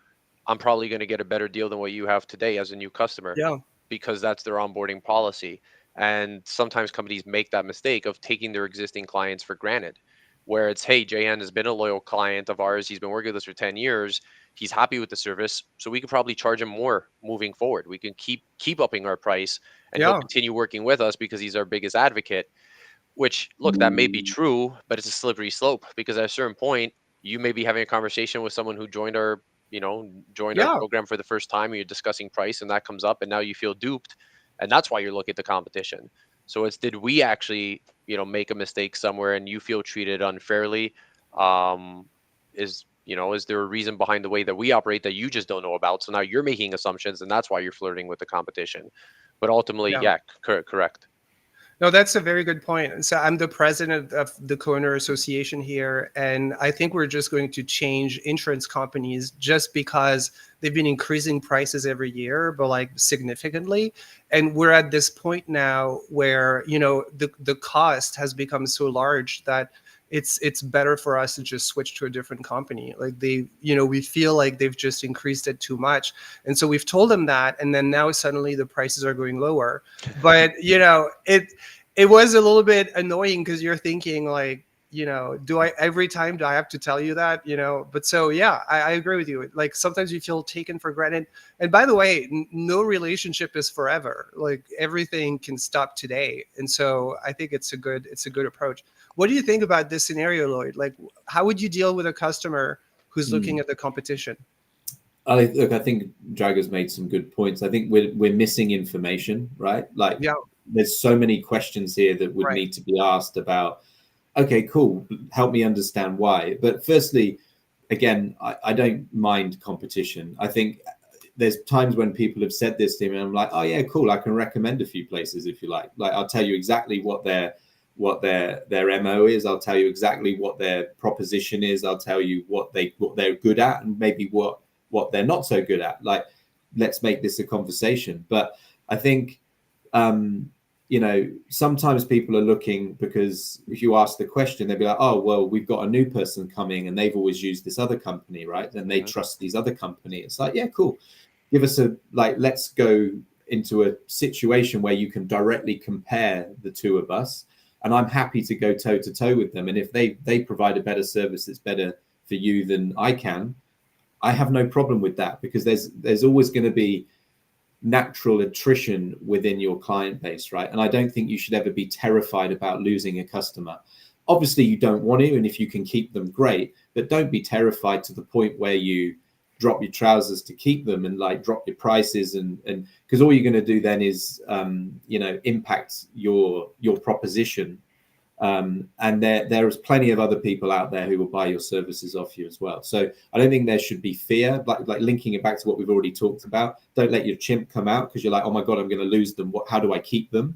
I'm probably going to get a better deal than what you have today as a new customer, Yeah. because that's their onboarding policy. And sometimes companies make that mistake of taking their existing clients for granted, where it's, hey, JN has been a loyal client of ours. He's been working with us for 10 years. He's happy with the service. So we could probably charge him more moving forward. We can keep upping our price, and he'll Yeah. continue working with us because he's our biggest advocate. Which, look, that may be true, but it's a slippery slope, because at a certain point, you may be having a conversation with someone who joined our Yeah. program for the first time, and you're discussing price, and that comes up, and now you feel duped, and that's why you're looking at the competition. So it's, did we actually, make a mistake somewhere, and you feel treated unfairly? Um, is there a reason behind the way that we operate that you just don't know about? So now you're making assumptions, and that's why you're flirting with the competition. But ultimately, Yeah. yeah, correct. No, that's a very good point. So I'm the president of the co-owner association here, and I think we're just going to change insurance companies just because they've been increasing prices every year, but like significantly. And we're at this point now where, the cost has become so large that it's better for us to just switch to a different company. Like we feel like they've just increased it too much. And so we've told them that, and then now suddenly the prices are going lower. But it was a little bit annoying because you're thinking like, do I every time do I have to tell you that? But so yeah, I agree with you. Like sometimes you feel taken for granted. And by the way, no relationship is forever. Like everything can stop today. And so I think it's a good approach. What do you think about this scenario, Lloyd? Like, how would you deal with a customer who's looking at the competition? I think Draga's made some good points. I think we're missing information, right? Like Yeah, there's so many questions here that would right. need to be asked about, okay, cool, help me understand why. But firstly, again, I don't mind competition. I think there's times when people have said this to me and I'm like, oh yeah, cool, I can recommend a few places if you like. Like I'll tell you exactly what their MO is. I'll tell you exactly what their proposition is. I'll tell you what they're good at, and maybe what what they're not so good at. Like, let's make this a conversation. But I think, sometimes people are looking, because if you ask the question, they'll be like, oh, well, we've got a new person coming and they've always used this other company, right? And they trust these other company. It's like, yeah, cool. Give us let's go into a situation where you can directly compare the two of us. And I'm happy to go toe to toe with them. And if they provide a better service that's better for you than I can, I have no problem with that, because there's always going to be natural attrition within your client base, right? And I don't think you should ever be terrified about losing a customer. Obviously, you don't want to, and if you can keep them, great, but don't be terrified to the point where you drop your trousers to keep them and drop your prices, and because all you're going to do then is impact your proposition. And there is plenty of other people out there who will buy your services off you as well. So I don't think there should be fear, like linking it back to what we've already talked about. Don't let your chimp come out because you're like, oh my God, I'm going to lose them. How do I keep them?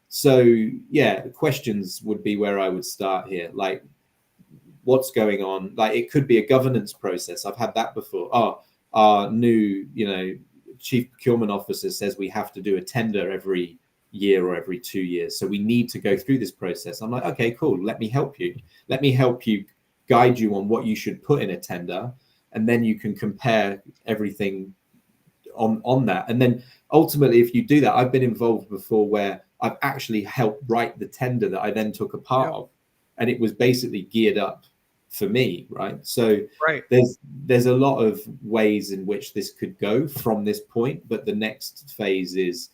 So yeah, questions would be where I would start here. Like, what's going on? Like, it could be a governance process. I've had that before. Oh, our new, chief procurement officer says we have to do a tender every year or every 2 years. So we need to go through this process. I'm like, okay, cool. Let me help you. Let me help you, guide you on what you should put in a tender. And then you can compare everything on that. And then ultimately, if you do that, I've been involved before where I've actually helped write the tender that I then took a part of. And it was basically geared up for me, right? So there's a lot of ways in which this could go from this point, but the next phase is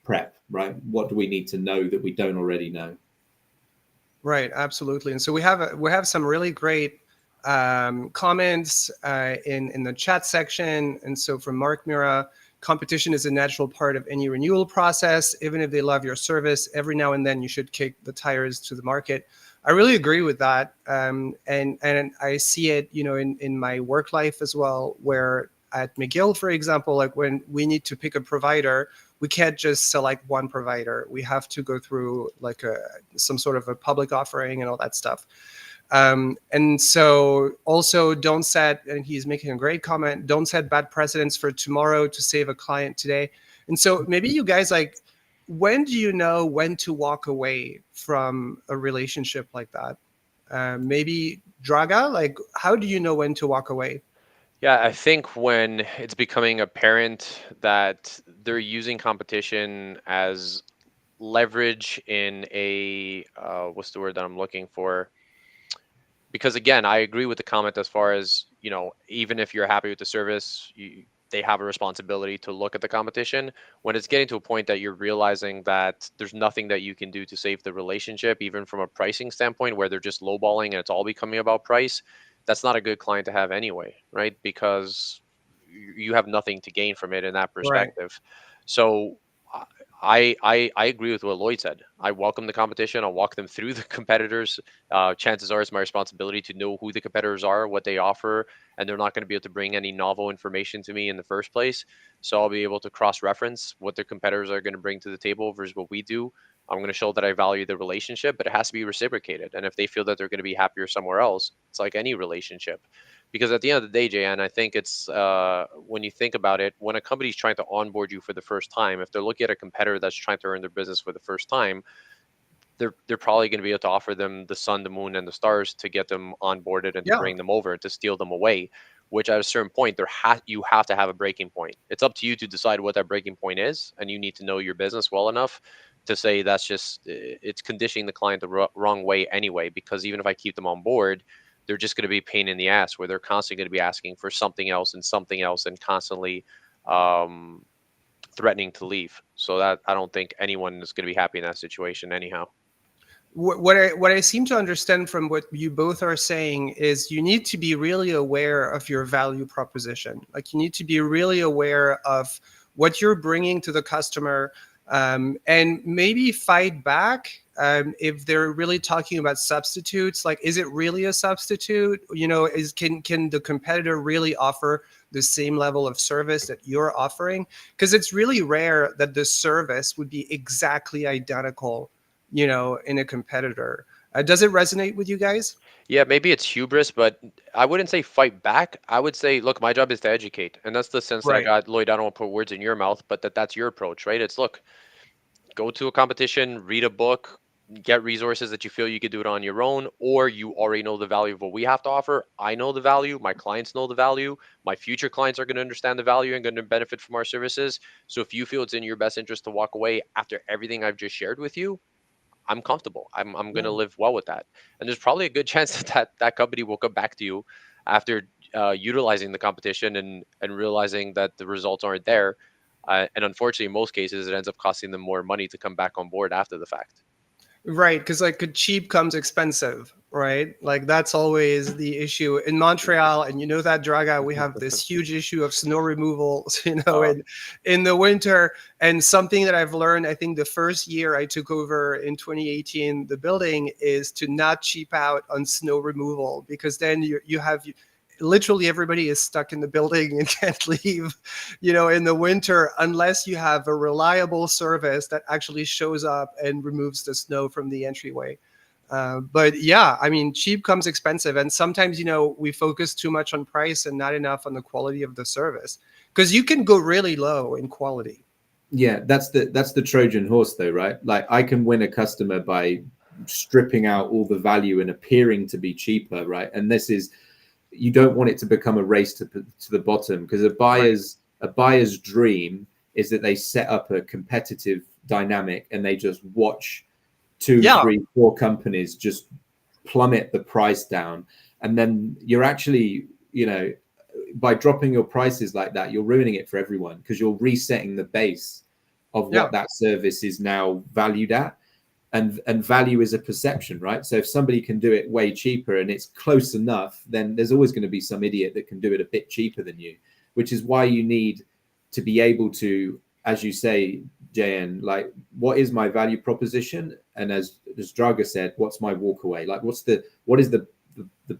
prep, right? What do we need to know that we don't already know? Right, absolutely. And so we have some really great comments in the chat section. And so from Mark Mira, competition is a natural part of any renewal process. Even if they love your service, every now and then you should kick the tires to the market. I really agree with that. And I see it, in my work life as well, where at McGill, for example, like when we need to pick a provider, we can't just select one provider. We have to go through some sort of a public offering and all that stuff. And so also don't set, and he's making a great comment, don't set bad precedents for tomorrow to save a client today. And so maybe you guys, when do you know when to walk away from a relationship like that? Maybe Draga, how do you know when to walk away? Yeah, I think when it's becoming apparent that they're using competition as leverage in a what's the word that I'm looking for? Because again, I agree with the comment as far as, even if you're happy with the service, they have a responsibility to look at the competition. When it's getting to a point that you're realizing that there's nothing that you can do to save the relationship, even from a pricing standpoint, where they're just lowballing and it's all becoming about price, that's not a good client to have anyway, right? Because you have nothing to gain from it in that Right. perspective. So I agree with what Lloyd said. I welcome the competition. I'll walk them through the competitors. Chances are it's my responsibility to know who the competitors are, what they offer, and they're not going to be able to bring any novel information to me in the first place. So I'll be able to cross-reference what their competitors are going to bring to the table versus what we do. I'm going to show that I value the relationship, but it has to be reciprocated. And if they feel that they're going to be happier somewhere else, it's like any relationship. Because at the end of the day, Jan, I think it's when you think about it, when a company's trying to onboard you for the first time, if they're looking at a competitor that's trying to earn their business for the first time, they're probably going to be able to offer them the sun, the moon, and the stars to get them onboarded and to bring them over and to steal them away. Which at a certain point, you have to have a breaking point. It's up to you to decide what that breaking point is, and you need to know your business well enough to say that's just it's conditioning the client the wrong way anyway. Because even if I keep them on board, they're just going to be a pain in the ass where they're constantly going to be asking for something else and constantly threatening to leave. So that I don't think anyone is going to be happy in that situation anyhow. What I seem to understand from what you both are saying is you need to be really aware of your value proposition. Like, you need to be really aware of what you're bringing to the customer, and maybe fight back if they're really talking about substitutes. Like, is it really a substitute? Can the competitor really offer the same level of service that you're offering? Because it's really rare that the service would be exactly identical in a competitor. Does it resonate with you guys? Yeah, maybe it's hubris, but I wouldn't say fight back. I would say, look, my job is to educate, and that's the sense that I Right. got. Lloyd, I don't want to put words in your mouth, but that's your approach, right? It's look, go to a competition, read a book, get resources that you feel you could do it on your own, or you already know the value of what we have to offer. I know the value, my clients know the value, my future clients are going to understand the value and going to benefit from our services. So if you feel it's in your best interest to walk away after everything I've just shared with you, I'm comfortable. I'm going to Yeah. live well with that. And there's probably a good chance that that company will come back to you after utilizing the competition and realizing that the results aren't there. And unfortunately, in most cases, it ends up costing them more money to come back on board after the fact. Right, because like cheap comes expensive, right? Like that's always the issue in Montreal, and you know that Draga, we have this huge issue of snow removal, Uh, in the winter. And something that I've learned, I think the first year I took over in 2018, the building is to not cheap out on snow removal because then you have literally everybody is stuck in the building and can't leave, in the winter unless you have a reliable service that actually shows up and removes the snow from the entryway. But yeah, I mean, cheap comes expensive. And sometimes, we focus too much on price and not enough on the quality of the service because you can go really low in quality. Yeah, that's the Trojan horse though, right? Like I can win a customer by stripping out all the value and appearing to be cheaper, right? And this is, you don't want it to become a race to the bottom, because Right. a buyer's dream is that they set up a competitive dynamic and they just watch two, Yeah. three, four companies just plummet the price down, and then you're actually, by dropping your prices like that, you're ruining it for everyone because you're resetting the base of Yeah. what that service is now valued at. And value is a perception, right? So if somebody can do it way cheaper and it's close enough, then there's always going to be some idiot that can do it a bit cheaper than you, which is why you need to be able to, as you say, JN, like, what is my value proposition? And as Draga said, what's my walk away? Like, what is the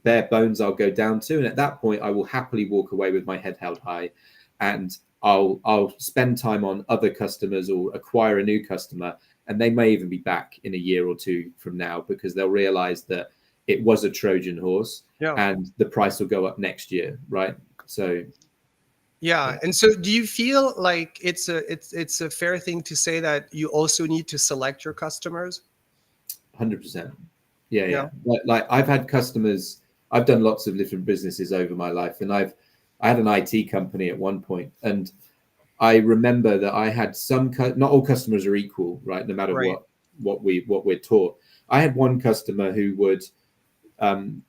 bare bones I'll go down to? And at that point, I will happily walk away with my head held high, and I'll spend time on other customers or acquire a new customer, and they may even be back in a year or two from now because they'll realize that it was a Trojan horse, Yeah. and the price will go up next year, right? So Yeah. And so do you feel like it's a fair thing to say that you also need to select your customers? 100%. Yeah, Yeah. yeah. Like I've had customers. I've done lots of different businesses over my life, and I had an IT company at one point, and I remember that I had not all customers are equal, right? No matter Right. what we're taught. I had one customer who would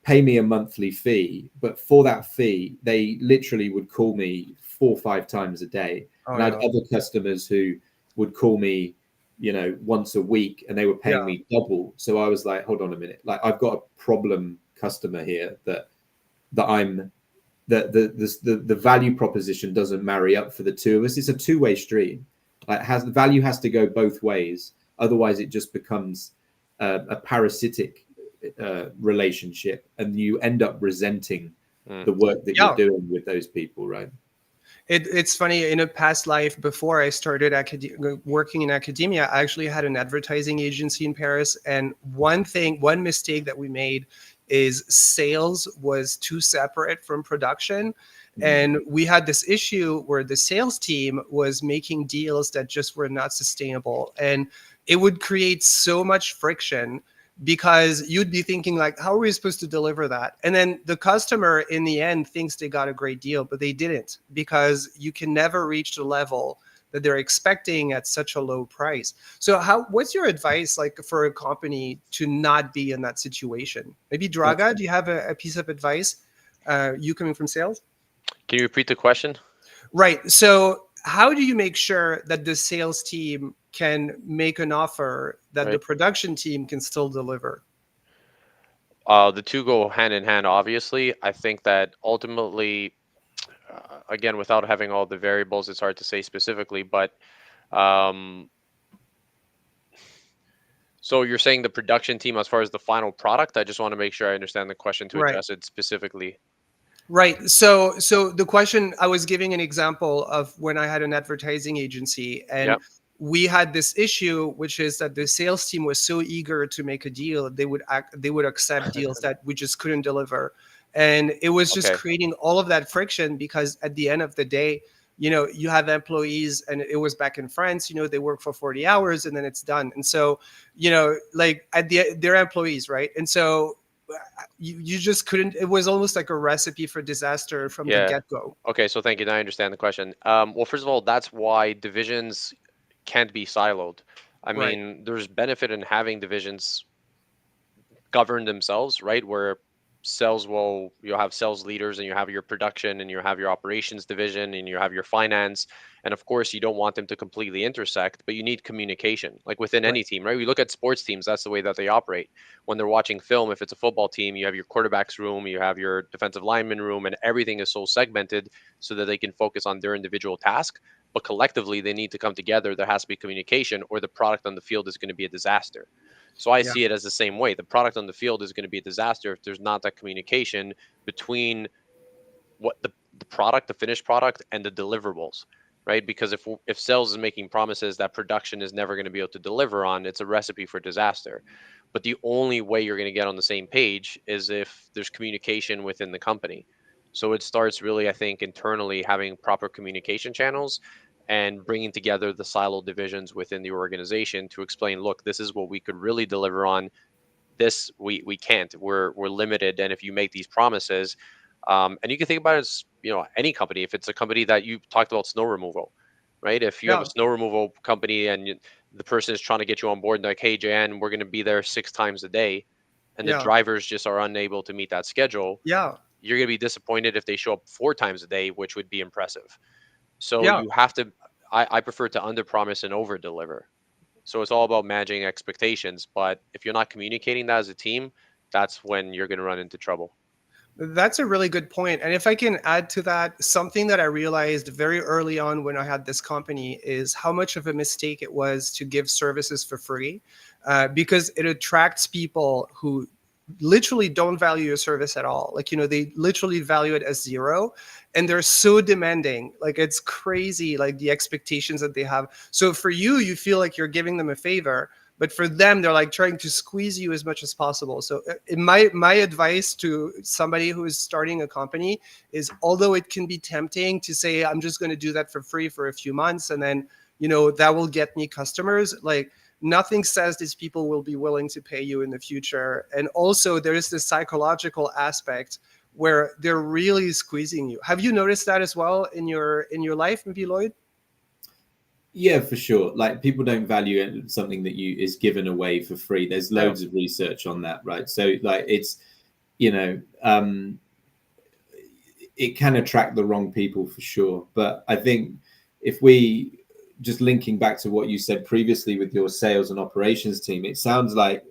pay me a monthly fee, but for that fee, they literally would call me 4 or 5 times a day. Oh And I had yeah. other customers who would call me, once a week, and they were paying Yeah. me double. So I was like, hold on a minute, like I've got a problem customer here that I'm the value proposition doesn't marry up for the two of us. It's a two-way street. Like, the value has to go both ways, otherwise it just becomes a parasitic relationship, and you end up resenting mm, the work that you're Yeah. doing with those people, right? It's funny, in a past life before I started working in academia, I actually had an advertising agency in Paris. And one mistake that we made is sales was too separate from production. And we had this issue where the sales team was making deals that just were not sustainable. And it would create so much friction because you'd be thinking like, how are we supposed to deliver that? And then the customer in the end thinks they got a great deal, but they didn't, because you can never reach the level that they're expecting at such a low price. So what's your advice like for a company to not be in that situation? Maybe That's Draga, do you have a piece of advice? You coming from sales? can you repeat the question? Right. So how do you make sure that the sales team can make an offer that the Right. production team can still deliver? The two go hand in hand, obviously. I think that ultimately, again, without having all the variables, it's hard to say specifically, but um, so you're saying the production team as far as the final product? I just want to make sure I understand the question to Right. address it specifically. Right. So the question, I was giving an example of when I had an advertising agency, and Yep. we had this issue, which is that the sales team was so eager to make a deal, they would accept deals that we just couldn't deliver. And it was just Okay. creating all of that friction, because at the end of the day, you have employees, and it was back in France, they work for 40 hours and then it's done. And so, like they're employees, right? And so you just couldn't, it was almost like a recipe for disaster from the Yeah. get-go. Okay, so thank you. Now I understand the question. Well, first of all, that's why divisions can't be siloed. I Right. mean, there's benefit in having divisions govern themselves, right? Where you'll have sales leaders, and you have your production, and you have your operations division, and you have your finance. And of course, you don't want them to completely intersect, but you need communication, like within Right. any team, right? We look at sports teams, that's the way that they operate. When they're watching film, if it's a football team, you have your quarterback's room, you have your defensive lineman room, and everything is so segmented so that they can focus on their individual task. But collectively, they need to come together. There has to be communication, or the product on the field is going to be a disaster. So I Yeah. see it as the same way. The product on the field is going to be a disaster if there's not that communication between what the product, the finished product, and the deliverables, right? Because if sales is making promises that production is never going to be able to deliver on, it's a recipe for disaster. But the only way you're going to get on the same page is if there's communication within the company. So it starts really, I think, internally having proper communication channels and bringing together the silo divisions within the organization to explain, look, this is what we could really deliver on. This we can't. We're limited. And if you make these promises, and you can think about it as any company. If it's a company that you talked about snow removal, right? If you have a Yeah. snow removal company and the person is trying to get you on board, and like, hey, Jan, we're going to be there 6 times a day, and the Yeah. drivers just are unable to meet that schedule, Yeah. you're going to be disappointed if they show up 4 times a day, which would be impressive. So Yeah. you have to. I prefer to under promise and over deliver. So it's all about managing expectations. But if you're not communicating that as a team, that's when you're going to run into trouble. That's a really good point. And if I can add to that, something that I realized very early on when I had this company is how much of a mistake it was to give services for free, because it attracts people who literally don't value your service at all. Like, they literally value it as zero, and they're so demanding. Like, it's crazy, like the expectations that they have. So for you, you feel like you're giving them a favor, but for them, they're like trying to squeeze you as much as possible. So in my advice to somebody who is starting a company is, although it can be tempting to say, I'm just going to do that for free for a few months, and then that will get me customers, like, nothing says these people will be willing to pay you in the future. And also there is this psychological aspect where they're really squeezing you. Have you noticed that as well in your life, maybe, Lloyd? Yeah, for sure. Like, people don't value something that is given away for free. There's loads of research on that, right? So like, it's, it can attract the wrong people for sure. But I think if we just linking back to what you said previously with your sales and operations team, it sounds like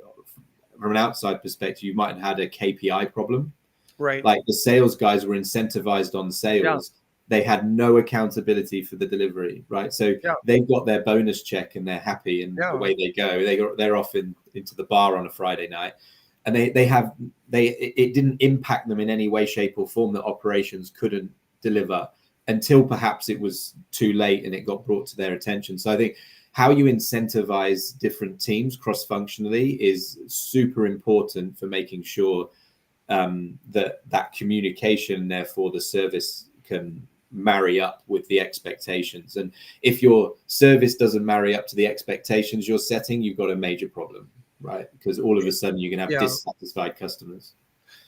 from an outside perspective, you might have had a KPI problem. Right. Like, the sales guys were incentivized on sales. They had no accountability for the delivery, right? So they've got their bonus check and they're happy, and away they go. They're off into the bar on a Friday night, and it didn't impact them in any way, shape, or form that operations couldn't deliver until perhaps it was too late and it got brought to their attention. So I think how you incentivize different teams cross-functionally is super important for making sure that communication, therefore the service, can marry up with the expectations. And if your service doesn't marry up to the expectations you're setting, you've got a major problem, right? Because all of a sudden you can have dissatisfied customers.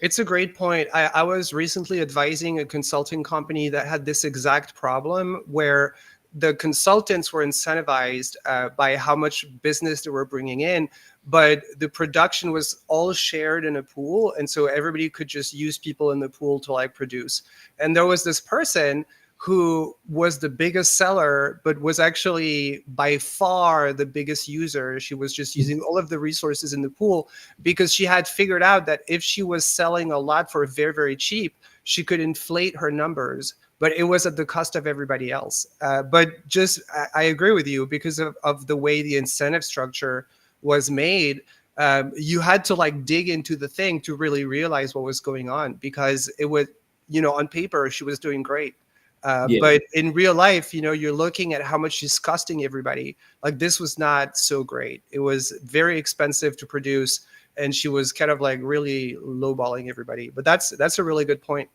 It's a great point. I was recently advising a consulting company that had this exact problem, where the consultants were incentivized by how much business they were bringing in, but the production was all shared in a pool. And so everybody could just use people in the pool to like produce. And there was this person who was the biggest seller, but was actually by far the biggest user. She was just using all of the resources in the pool, because she had figured out that if she was selling a lot for very, very cheap, she could inflate her numbers, but it was at the cost of everybody else. But just, I agree with you, because of the way the incentive structure was made. You had to like dig into the thing to really realize what was going on, because it was, on paper, she was doing great. Yeah. But in real life, you're looking at how much it's costing everybody. Like, this was not so great. It was very expensive to produce, and she was kind of like really lowballing everybody. But that's a really good point.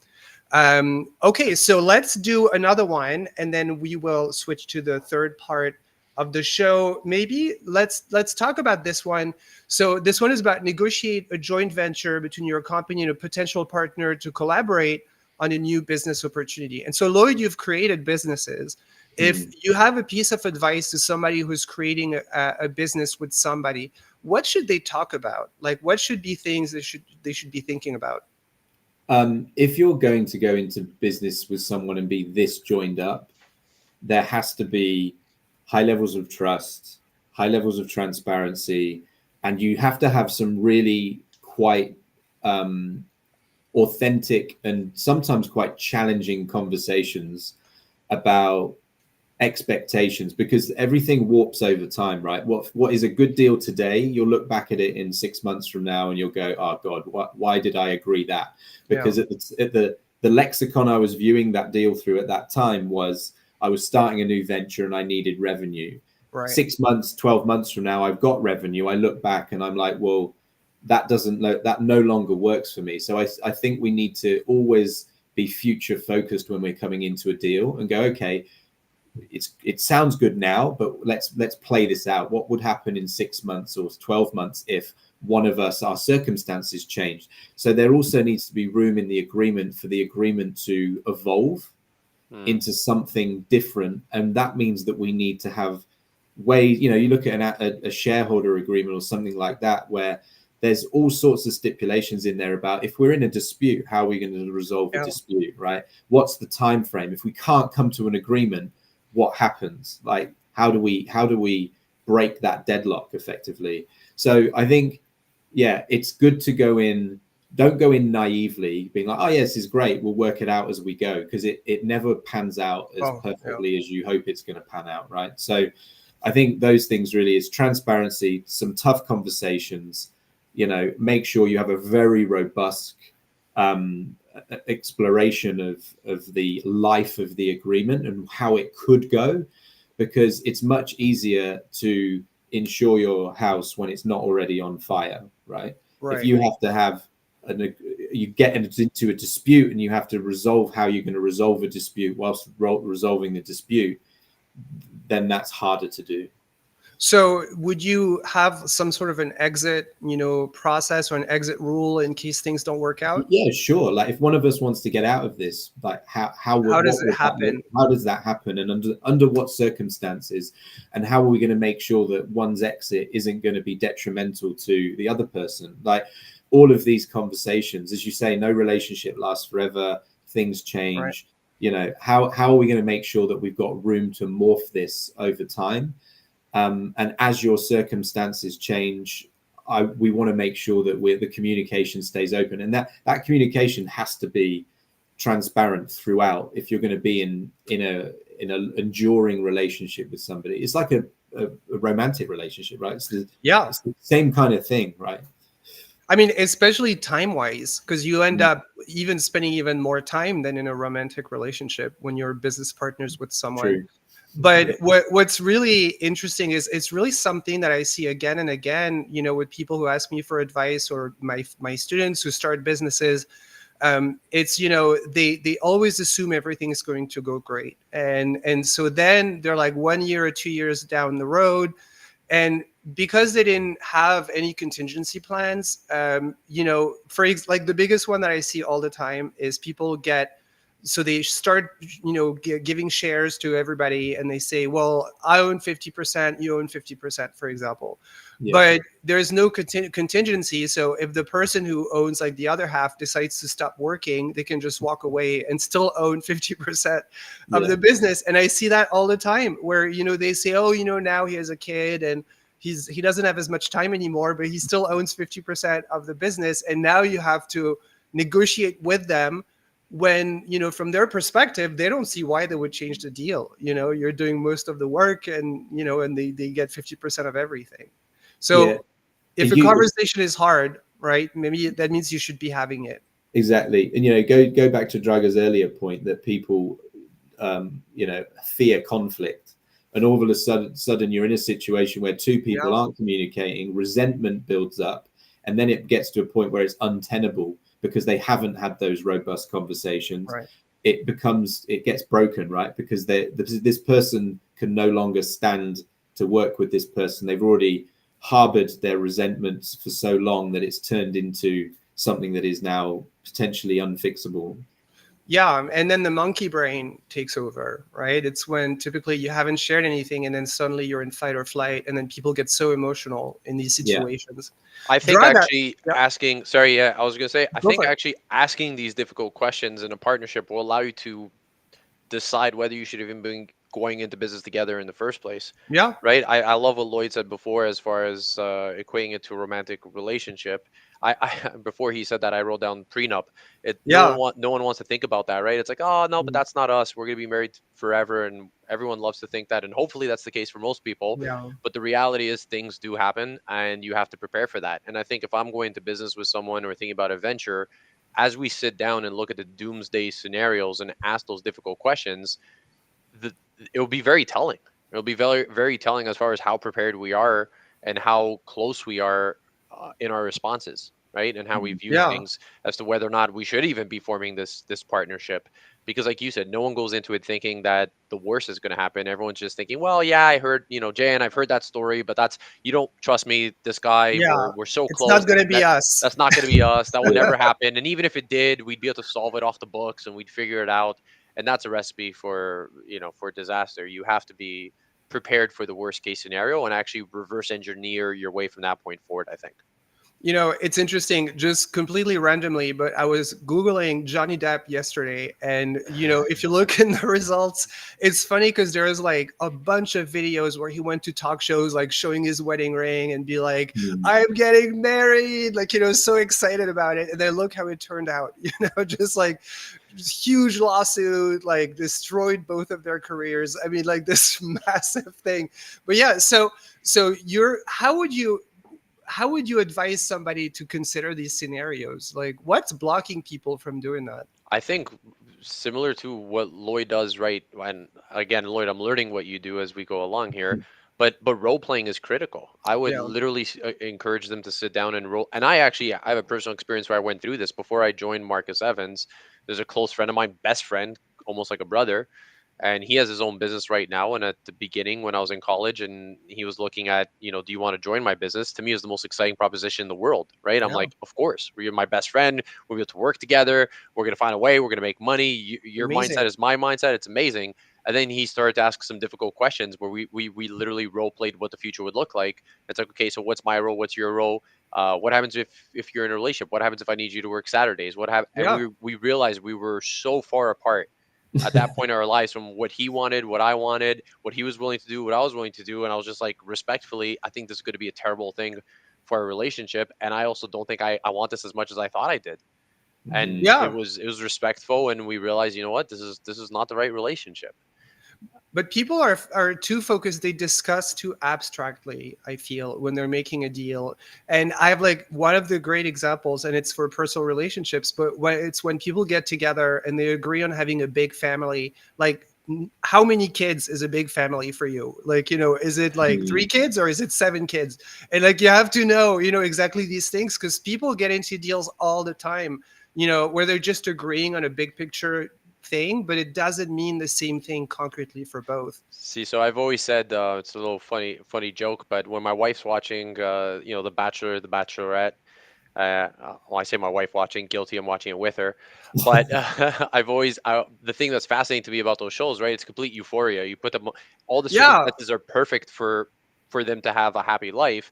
Okay, so let's do another one, and then we will switch to the third part of the show. Maybe let's talk about this one. So this one is about negotiate a joint venture between your company and a potential partner to collaborate on a new business opportunity. And so, Lloyd, you've created businesses. If you have a piece of advice to somebody who's creating a business with somebody, what should they talk about? Like, what should be things they should be thinking about? If you're going to go into business with someone and be this joined up, there has to be high levels of trust, high levels of transparency, and you have to have some really quite authentic and sometimes quite challenging conversations about expectations, because everything warps over time, right? What is a good deal today, you'll look back at it in 6 months from now and you'll go, oh God, why did I agree that? Because at the lexicon I was viewing that deal through at that time was I was starting a new venture and I needed revenue. Right. 6 months, 12 months from now, I've got revenue. I look back and I'm like, well, that no longer works for me. So I think we need to always be future focused when we're coming into a deal and go, okay, it sounds good now, but let's play this out. What would happen in 6 months or 12 months if one of us, our circumstances changed? So there also needs to be room in the agreement for the agreement to evolve into something different. And that means that we need to have ways, you look at a shareholder agreement or something like that, where there's all sorts of stipulations in there about if we're in a dispute, how are we going to resolve a dispute, right? What's the time frame? If we can't come to an agreement, what happens? Like, how do we break that deadlock effectively? So I think, it's good to go in. Don't go in naively being like, oh yeah, this is great, we'll work it out as we go, because it never pans out as perfectly as you hope it's going to pan out, right? So I think those things really is transparency, some tough conversations, make sure you have a very robust exploration of the life of the agreement and how it could go, because it's much easier to insure your house when it's not already on fire, right? If you have to have you get into a dispute and you have to resolve how you're going to resolve a dispute whilst resolving the dispute, then that's harder to do. So would you have some sort of an exit, process or an exit rule in case things don't work out? Yeah, sure. Like, if one of us wants to get out of this, like how does it happen? How does that happen? And under what circumstances? And how are we going to make sure that one's exit isn't going to be detrimental to the other person? Like, all of these conversations, as you say, no relationship lasts forever. Things change. Right. How are we going to make sure that we've got room to morph this over time? And as your circumstances change, we want to make sure that the communication stays open, and that communication has to be transparent throughout. If you're going to be in an enduring relationship with somebody, it's like a romantic relationship, right? It's the same kind of thing, right? I mean, especially time-wise, because you end up even spending even more time than in a romantic relationship when you're business partners with someone. True. But what's really interesting is it's really something that I see again and again, with people who ask me for advice, or my students who start businesses. It's, they always assume everything is going to go great. And so then they're like 1 year or 2 years down the road, and because they didn't have any contingency plans, like the biggest one that I see all the time is people so they start, giving shares to everybody, and they say, well, I own 50%, you own 50%, for example. Yeah. But there's no contingency. So if the person who owns like the other half decides to stop working, they can just walk away and still own 50% of the business. And I see that all the time where, they say, oh, now he has a kid and he doesn't have as much time anymore, but he still owns 50% of the business. And now you have to negotiate with them when, from their perspective, they don't see why they would change the deal. You're doing most of the work, and, and they get 50% of everything. So if a conversation is hard, right, maybe that means you should be having it. Exactly. And, go back to Draga's earlier point that people fear conflict, and all of a sudden you're in a situation where two people Yeah. aren't communicating, resentment builds up, and then it gets to a point where it's untenable because they haven't had those robust conversations. Right. It gets broken, right? Because this person can no longer stand to work with this person. They've already harbored their resentments for so long that it's turned into something that is now potentially unfixable. Yeah, and then the monkey brain takes over, right? It's when typically you haven't shared anything and then suddenly you're in fight or flight, and then people get so emotional in these Yeah. situations. I think Draga, actually yeah, asking, sorry, yeah, I was gonna say, I go think for it. actually asking these difficult questions in a partnership will allow you to decide whether you should even be going into business together in the first place, Yeah, right? I love what Lloyd said before as far as equating it to a romantic relationship. Before he said that, I wrote down prenup. yeah, No one wants to think about that, right? It's like, oh no, but that's not us. We're gonna be married forever, and everyone loves to think that, and hopefully that's the case for most people. yeah, But the reality is things do happen, and you have to prepare for that. And I think if I'm going to business with someone or thinking about a venture, as we sit down and look at the doomsday scenarios and ask those difficult questions, the, it'll be very telling. It'll be very, very telling as far as how prepared we are and how close we are in our responses, right? And how we view yeah. things as to whether or not we should even be forming this partnership. Because, like you said, no one goes into it thinking that the worst is going to happen. Everyone's just thinking, well, yeah, I heard, Jay, and I've heard that story, but that's you don't trust me. This guy, Yeah, we're so it's close. not going to be us. That's not going to be us. That would Yeah. never happen. And even if it did, we'd be able to solve it off the books and we'd figure it out. And that's a recipe for for disaster. You have to be prepared for the worst case scenario and actually reverse engineer your way from that point forward, I think. It's interesting, just completely randomly, but I was Googling Johnny Depp yesterday. And, if you look in the results, it's funny because there's like a bunch of videos where he went to talk shows, like showing his wedding ring and be like, I'm getting married, like, so excited about it. And then look how it turned out, just like huge lawsuit, like destroyed both of their careers. I mean, like this massive thing. But yeah, so how would you advise somebody to consider these scenarios? Like, what's blocking people from doing that? I think similar to what Lloyd does, right? And again, Lloyd, I'm learning what you do as we go along here. But role playing is critical. I would Yeah, literally encourage them to sit down and role. And I have a personal experience where I went through this before I joined Marcus Evans. There's a close friend of mine, best friend, almost like a brother, and he has his own business right now. And at the beginning, when I was in college, and he was looking at, do you want to join my business? To me, is the most exciting proposition in the world, right? I'm yeah, like, of course, you're my best friend. We'll be able to work together. We're gonna find a way. We're gonna make money. Your mindset amazing. is my mindset. It's amazing. And then he started to ask some difficult questions where we literally role played what the future would look like. It's like, okay, so what's my role? What's your role? What happens if you're in a relationship? What happens if I need you to work Saturdays? What happen? And Yeah, we realized we were so far apart at that point in our lives from what he wanted, what I wanted, what he was willing to do, what I was willing to do. And I was just like, respectfully, I think this is going to be a terrible thing for our relationship. And I also don't think I want this as much as I thought I did. And yeah. it was respectful, and we realized, you know what, this is not the right relationship. But people are too focused. They discuss too abstractly, I feel, when they're making a deal. And I have like one of the great examples, and it's for personal relationships, but when people get together and they agree on having a big family, like how many kids is a big family for you? Like, is it like 3 kids or is it 7 kids? And like you have to know, exactly these things, because people get into deals all the time, where they're just agreeing on a big picture thing, but it doesn't mean the same thing concretely for both. See, so I've always said, it's a little funny joke, but when my wife's watching, The Bachelor, The Bachelorette, well, I say my wife watching, guilty, I'm watching it with her. But the thing that's fascinating to me about those shows, right? It's complete euphoria. You put them, all the Yeah, circumstances are perfect for them to have a happy life.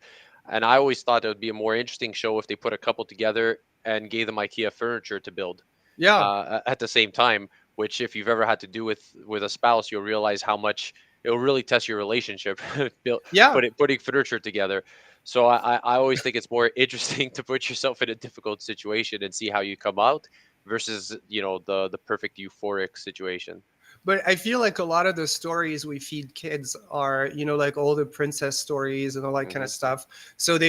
And I always thought it would be a more interesting show if they put a couple together and gave them IKEA furniture to build yeah, at the same time. Which, if you've ever had to do with a spouse, you'll realize how much it will really test your relationship. yeah. Putting furniture together. So I always think it's more interesting to put yourself in a difficult situation and see how you come out versus the perfect euphoric situation. But I feel like a lot of the stories we feed kids are, like all the princess stories and all that kind of stuff. So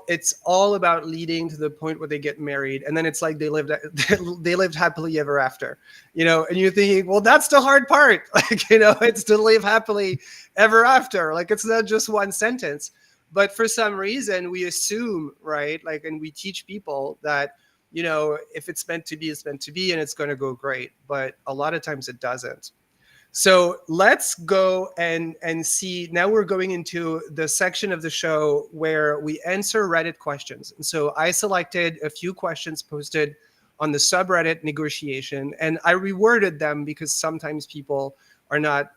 it's all about leading to the point where they get married, and then it's like they lived happily ever after, and you're thinking, well, that's the hard part. Like, it's to live happily ever after. Like, it's not just one sentence. But for some reason, we assume, right? Like, and we teach people that, if it's meant to be, it's meant to be, and it's going to go great. But a lot of times it doesn't. So let's go and see. Now we're going into the section of the show where we answer Reddit questions. And so I selected a few questions posted on the subreddit negotiation, and I reworded them because sometimes people are not,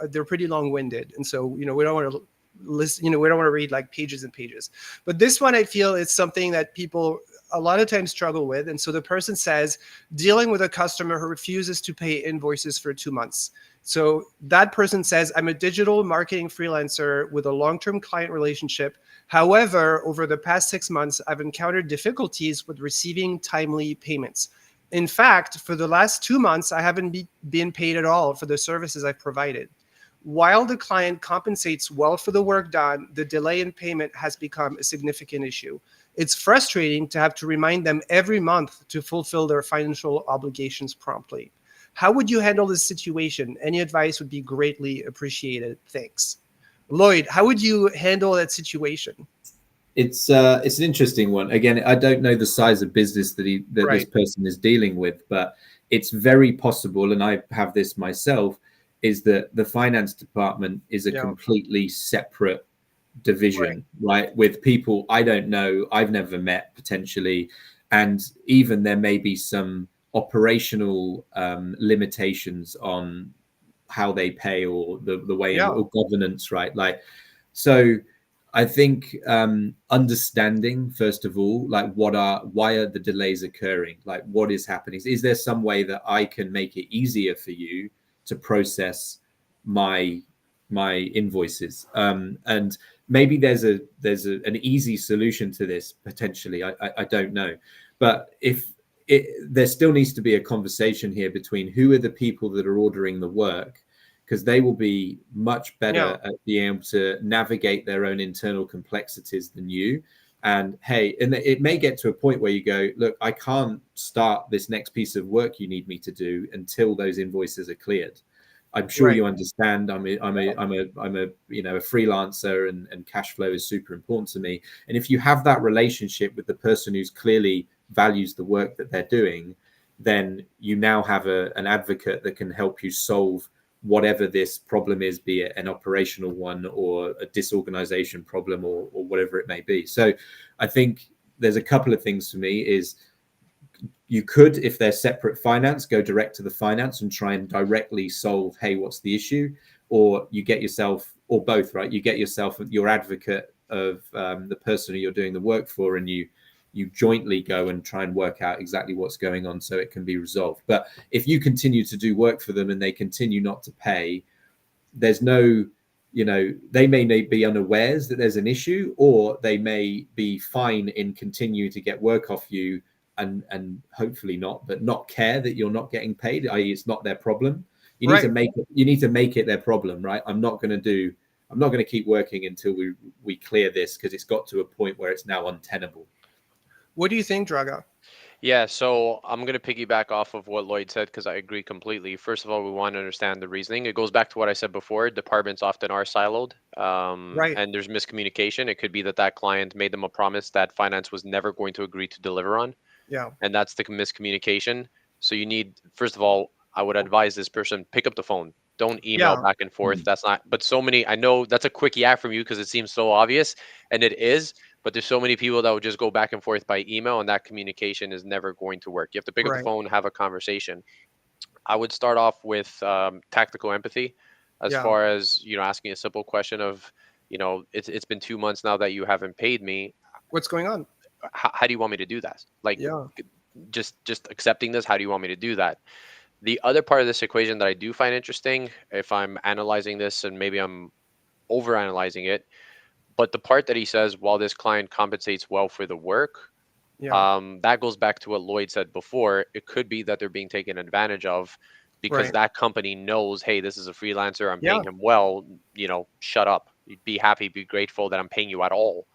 they're pretty long-winded. And so, we don't want to listen, we don't want to read like pages and pages. But this one, I feel, is something that people a lot of times struggle with. And so the person says, dealing with a customer who refuses to pay invoices for 2 months. So that person says, I'm a digital marketing freelancer with a long-term client relationship. However, over the past 6 months, I've encountered difficulties with receiving timely payments. In fact, for the last 2 months, I haven't been paid at all for the services I've provided. While the client compensates well for the work done, the delay in payment has become a significant issue. It's frustrating to have to remind them every month to fulfill their financial obligations promptly. How would you handle this situation? Any advice would be greatly appreciated. Thanks. Lloyd, how would you handle that situation? It's an interesting one. Again, I don't know the size of business that Right. this person is dealing with, but it's very possible, and I have this myself, is that the finance department is a completely separate division, right? With people I don't know, I've never met potentially, and even there may be some operational limitations on how they pay or the way or governance, right? Like, so I think understanding, first of all, like why are the delays occurring? Like, what is happening? Is there some way that I can make it easier for you to process my invoices? And maybe there's an easy solution to this potentially. I don't know, but there still needs to be a conversation here between who are the people that are ordering the work, because they will be much better at being able to navigate their own internal complexities than you. And hey, and it may get to a point where you go, look, I can't start this next piece of work you need me to do until those invoices are cleared. I'm sure you understand. I'm a freelancer, and cash flow is super important to me. And if you have that relationship with the person who's clearly values the work that they're doing, then you now have an advocate that can help you solve whatever this problem is, be it an operational one or a disorganization problem or whatever it may be. So I think there's a couple of things for me is you could, if they're separate finance, go direct to the finance and try and directly solve, hey, what's the issue? Or you get yourself, or both, right? You get yourself your advocate of the person who you're doing the work for, and you jointly go and try and work out exactly what's going on so it can be resolved. But if you continue to do work for them and they continue not to pay, there's no, they may be unawares that there's an issue, or they may be fine in continue to get work off you and hopefully not care that you're not getting paid, i.e. it's not their problem. You need to make it their problem, right? I'm not going to keep working until we clear this, because it's got to a point where it's now untenable. What do you think, Draga? Yeah, so I'm going to piggyback off of what Lloyd said, because I agree completely. First of all, we want to understand the reasoning. It goes back to what I said before. Departments often are siloed, and there's miscommunication. It could be that client made them a promise that finance was never going to agree to deliver on. Yeah. And that's the miscommunication. So you need, first of all, I would advise this person, pick up the phone. Don't email back and forth. That's not, but so many, I know that's a quick yeah from you because it seems so obvious, and it is, but there's so many people that would just go back and forth by email, and that communication is never going to work. You have to pick up the phone, have a conversation. I would start off with tactical empathy, as far as, asking a simple question of, it's been 2 months now that you haven't paid me. What's going on? How do you want me to do that? Like, just accepting this. How do you want me to do that? The other part of this equation that I do find interesting, if I'm analyzing this, and maybe I'm overanalyzing it, but the part that he says, while this client compensates well for the work, that goes back to what Lloyd said before. It could be that they're being taken advantage of because Right. that company knows, hey, this is a freelancer, I'm Yeah. paying him well, shut up. Be happy, be grateful that I'm paying you at all.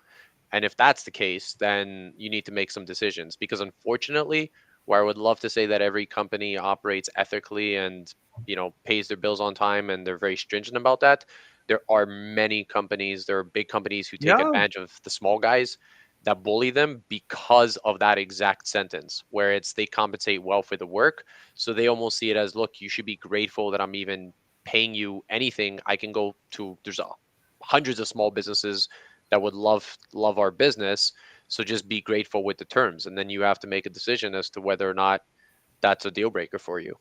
And if that's the case, then you need to make some decisions, because unfortunately, where I would love to say that every company operates ethically and pays their bills on time and they're very stringent about that, there are many companies, there are big companies who take Yeah. advantage of the small guys that bully them because of that exact sentence, where it's they compensate well for the work. So they almost see it as, look, you should be grateful that I'm even paying you anything. I can go to, there's hundreds of small businesses that would love our business. So just be grateful with the terms, and then you have to make a decision as to whether or not that's a deal breaker for you.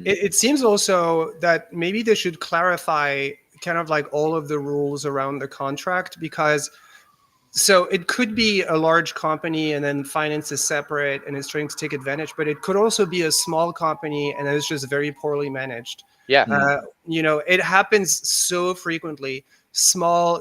It seems also that maybe they should clarify kind of like all of the rules around the contract, because so it could be a large company and then finance is separate and it's trying to take advantage, but it could also be a small company and it's just very poorly managed. Yeah. It happens so frequently. Small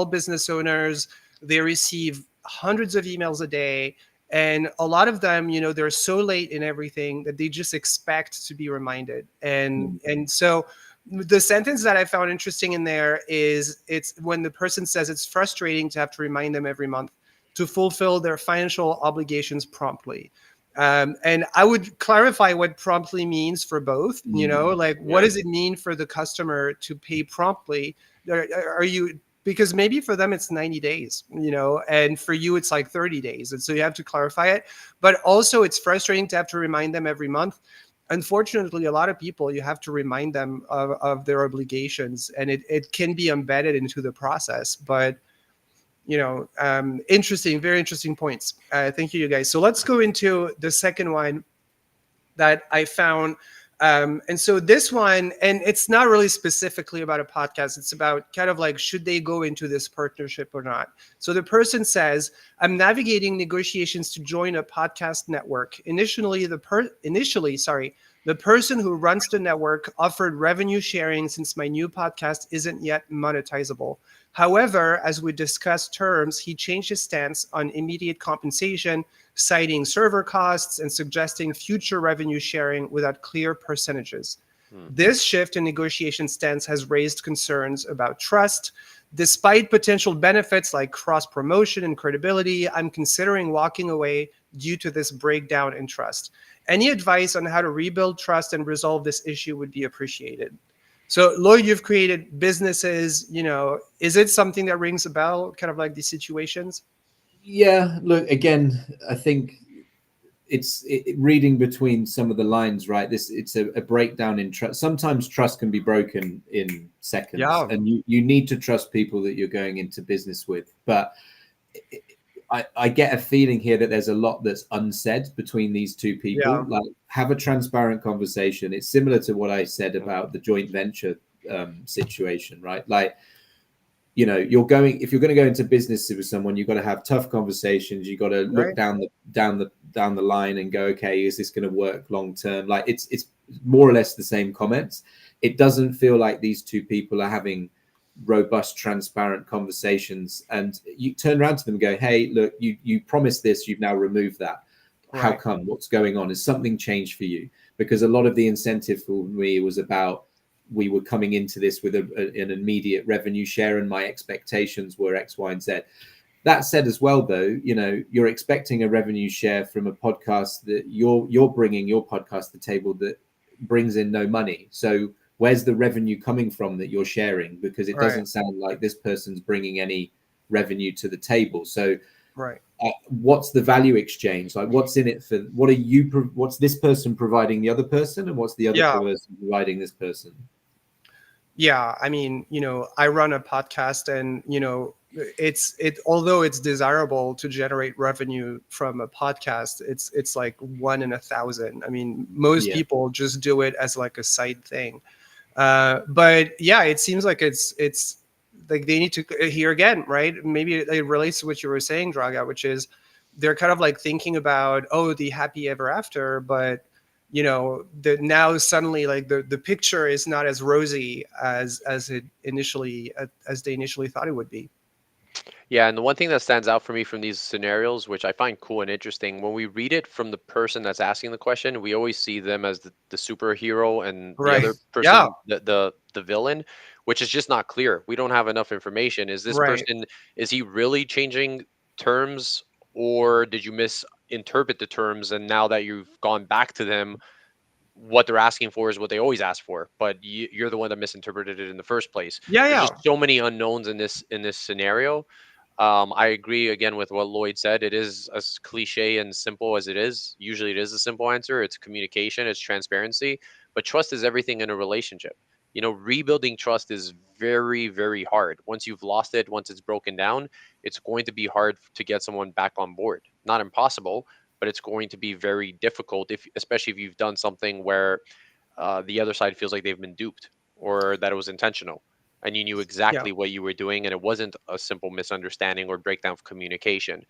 business owners, they receive hundreds of emails a day, and a lot of them, they're so late in everything that they just expect to be reminded. And so the sentence that I found interesting in there is, it's when the person says it's frustrating to have to remind them every month to fulfill their financial obligations promptly. And I would clarify what promptly means for both. Like, what Yeah. does it mean for the customer to pay promptly? Are you, because maybe for them it's 90 days, and for you it's like 30 days. And so you have to clarify it. But also it's frustrating to have to remind them every month. Unfortunately, a lot of people, you have to remind them of their obligations, and it can be embedded into the process. But interesting, very interesting points. Thank you guys. So let's go into the second one that I found. And so this one, and it's not really specifically about a podcast. It's about kind of like, should they go into this partnership or not? So the person says, I'm navigating negotiations to join a podcast network. Initially, the person who runs the network offered revenue sharing since my new podcast isn't yet monetizable. However, as we discussed terms, he changed his stance on immediate compensation, citing server costs and suggesting future revenue sharing without clear percentages. This shift in negotiation stance has raised concerns about trust. Despite potential benefits like cross promotion and credibility, I'm considering walking away due to this breakdown in trust. Any advice on how to rebuild trust and resolve this issue would be appreciated. So, Lloyd, you've created businesses. Is it something that rings a bell, kind of like these situations? Yeah, look, again, I think it's reading between some of the lines, right? It's a breakdown in trust. Sometimes trust can be broken in seconds, Yeah. and you need to trust people that you're going into business with. But I get a feeling here that there's a lot that's unsaid between these two people. Yeah. Like, have a transparent conversation. It's similar to what I said about the joint venture situation, right? Like, if you're going to go into business with someone, you've got to have tough conversations. You've got to look Right. down the line and go, okay, is this going to work long term? Like, it's more or less the same comments. It doesn't feel like these two people are having robust, transparent conversations. And you turn around to them and go, hey, look, you promised this, you've now removed that. How Right. come? What's going on? Has something changed for you? Because a lot of the incentive for me was about, we were coming into this with an immediate revenue share, and my expectations were X, Y, and Z. That said, as well, though, you're expecting a revenue share from a podcast that you're bringing your podcast to the table that brings in no money. So where's the revenue coming from that you're sharing? Because it doesn't sound like this person's bringing any revenue to the table. So Right. what's the value exchange? Like, what's in it for? What's this person providing the other person, and what's the other person providing this person? Yeah, I mean, I run a podcast, and although it's desirable to generate revenue from a podcast, it's like 1 in 1,000. I mean, most people just do it as like a side thing. But yeah, it seems like it's like they need to here again, right? Maybe it relates to what you were saying, Draga, which is they're kind of like thinking about, the happy ever after, but now suddenly, like, the picture is not as rosy as they initially thought it would be. Yeah, and the one thing that stands out for me from these scenarios, which I find cool and interesting, when we read it from the person that's asking the question, we always see them as the superhero and the Right. other Yeah. person, the villain, which is just not clear. We don't have enough information. Is this Right. person, is he really changing terms, or did you misinterpret the terms? And now that you've gone back to them, what they're asking for is what they always ask for, but you're the one that misinterpreted it in the first place. Yeah. There's Yeah. just so many unknowns in this scenario. I agree again with what Lloyd said. It is as cliche and simple as it is. Usually, it is a simple answer. It's communication, it's transparency, but trust is everything in a relationship. You know, rebuilding trust is very, very hard. Once you've lost it, once it's broken down, it's going to be hard to get someone back on board. Not impossible, but it's going to be very difficult, if especially if you've done something where the other side feels like they've been duped or that it was intentional and you knew Yeah. exactly what you were doing and it wasn't a simple misunderstanding or breakdown of communication.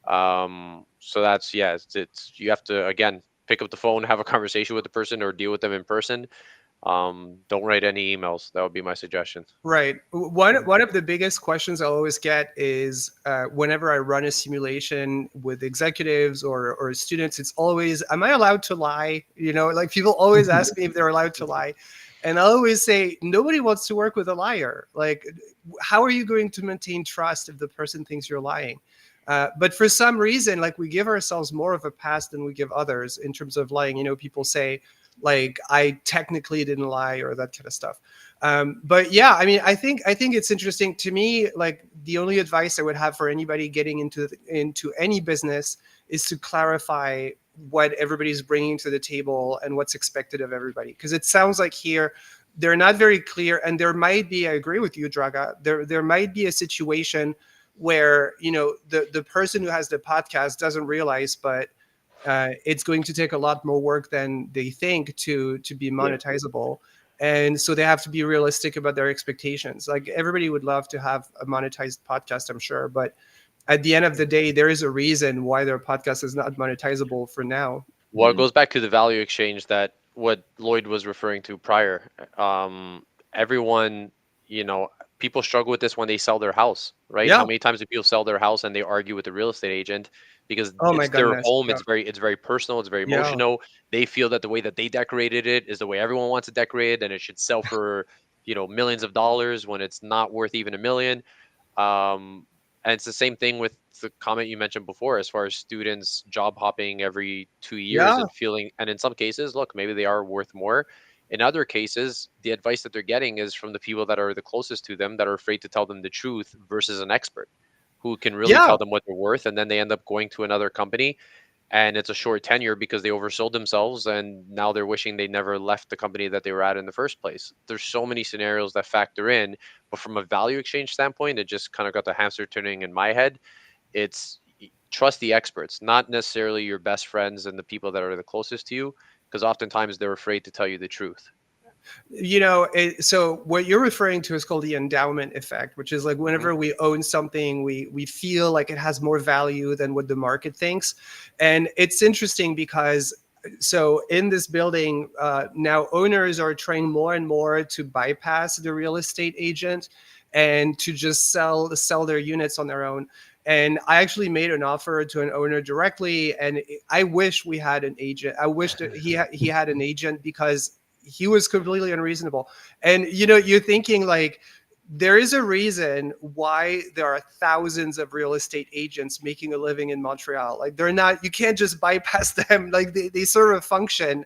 So that's, yeah, it's you have to again pick up the phone, have a conversation with the person or deal with them in person. Don't write any emails. That would be my suggestion. Right. One of the biggest questions I always get is whenever I run a simulation with executives or students, it's always, "Am I allowed to lie?" You know, like people always ask me if they're allowed to lie, and I always say nobody wants to work with a liar. Like, how are you going to maintain trust if the person thinks you're lying? But for some reason, like we give ourselves more of a pass than we give others in terms of lying. You know, people say like I technically didn't lie or that kind of stuff. But yeah, I mean, I think it's interesting to me. Like the only advice I would have for anybody getting into any business is to clarify what everybody's bringing to the table and what's expected of everybody. Because it sounds like here they're not very clear, and there might be. I agree with you, Draga. There might be a situation where the person who has the podcast doesn't realize, but it's going to take a lot more work than they think to be Yeah. monetizable, and so they have to be realistic about their expectations. Like everybody would love to have a monetized podcast, I'm sure, but at the end of the day, there is a reason why their podcast is not monetizable for now. Well, it goes back to the value exchange that what Lloyd was referring to prior. Everyone, you know, people struggle with this when they sell their house, right? Yeah. How many times do people sell their house and they argue with the real estate agent because Oh my it's their goodness. home, Yeah. it's very personal, it's very Yeah. emotional. They feel that the way that they decorated it is the way everyone wants it decorated and it should sell for, millions of dollars when it's not worth even a million. And it's the same thing with the comment you mentioned before, as far as students job hopping every 2 years Yeah. and feeling, and in some cases, look, maybe they are worth more. In other cases, the advice that they're getting is from the people that are the closest to them that are afraid to tell them the truth versus an expert who can really Yeah. tell them what they're worth. And then they end up going to another company and it's a short tenure because they oversold themselves and now they're wishing they never left the company that they were at in the first place. There's so many scenarios that factor in, but from a value exchange standpoint, it just kind of got the hamster turning in my head. It's trust the experts, not necessarily your best friends and the people that are the closest to you, because oftentimes they're afraid to tell you the truth. So what you're referring to is called the endowment effect, which is like Hmm. whenever we own something, we feel like it has more value than what the market thinks. And it's interesting because so in this building now owners are trying more and more to bypass the real estate agent and to just sell their units on their own. And I actually made an offer to an owner directly, and I wish we had an agent. I wish that he had an agent, because he was completely unreasonable. And you're thinking like there is a reason why there are thousands of real estate agents making a living in Montreal. Like they're not, you can't just bypass them. Like they sort of function,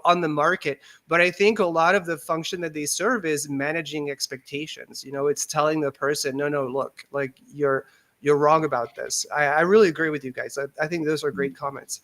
on the market. But I think a lot of the function that they serve is managing expectations. It's telling the person, no, look, like you're wrong about this. I really agree with you guys. I think those are great comments.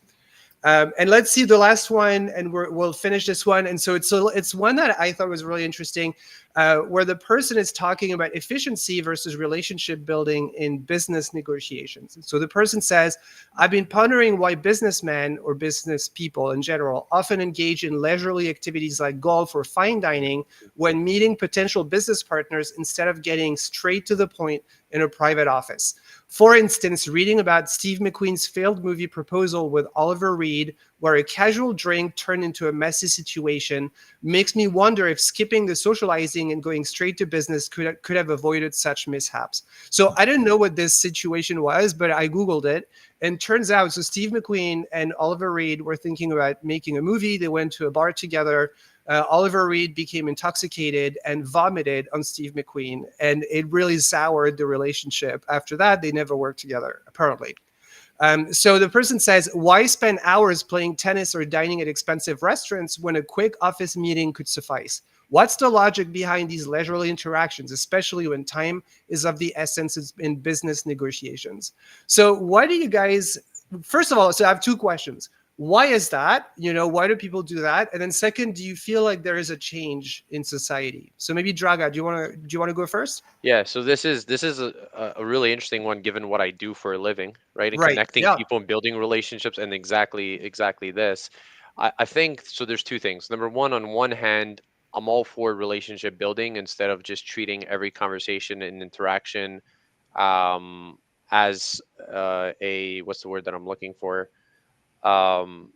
And let's see the last one, and we'll finish this one. And so it's one that I thought was really interesting, where the person is talking about efficiency versus relationship building in business negotiations. And so the person says, "I've been pondering why businessmen or business people in general often engage in leisurely activities like golf or fine dining when meeting potential business partners instead of getting straight to the point in a private office. For instance, reading about Steve McQueen's failed movie proposal with Oliver Reed where a casual drink turned into a messy situation makes me wonder if skipping the socializing and going straight to business could have avoided such mishaps. So I didn't know what this situation was, but I Googled it. And turns out, so Steve McQueen and Oliver Reed were thinking about making a movie. They went to a bar together. Oliver Reed became intoxicated and vomited on Steve McQueen, and it really soured the relationship. After that, they never worked together, apparently. So the person says, why spend hours playing tennis or dining at expensive restaurants when a quick office meeting could suffice? What's the logic behind these leisurely interactions, especially when time is of the essence in business negotiations? So what do you guys, first of all, so I have two questions. Why is that? Why do people do that? And then second, do you feel like there is a change in society? So maybe Draga, do you want to go first? Yeah, so this is a really interesting one given what I do for a living, right? And Right. connecting Yeah. people and building relationships and exactly this. I think so there's two things. Number one, on one hand, I'm all for relationship building instead of just treating every conversation and interaction um as a what's the word that I'm looking for? Um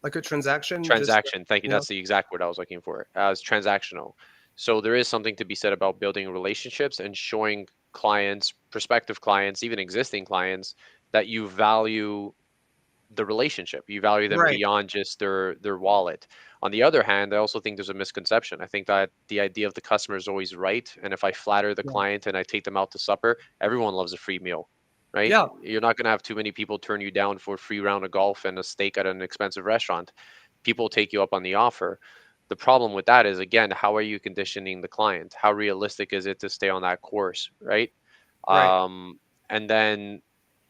Like a transaction, just Transaction. Thank you. yeah. That's the exact word I was looking for. As transactional. So there is something to be said about building relationships and showing clients, prospective clients, even existing clients, that you value the relationship. You value them Right. beyond just their wallet. On the other hand, I also think there's a misconception. I think that the idea of the customer is always right. And if I flatter the Yeah. client and I take them out to supper, everyone loves a free meal, right? Yeah. You're not going to have too many people turn you down for a free round of golf and a steak at an expensive restaurant. People take you up on the offer. The problem with that is, again, how are you conditioning the client? How realistic is it to stay on that course, right? Right. Um, and then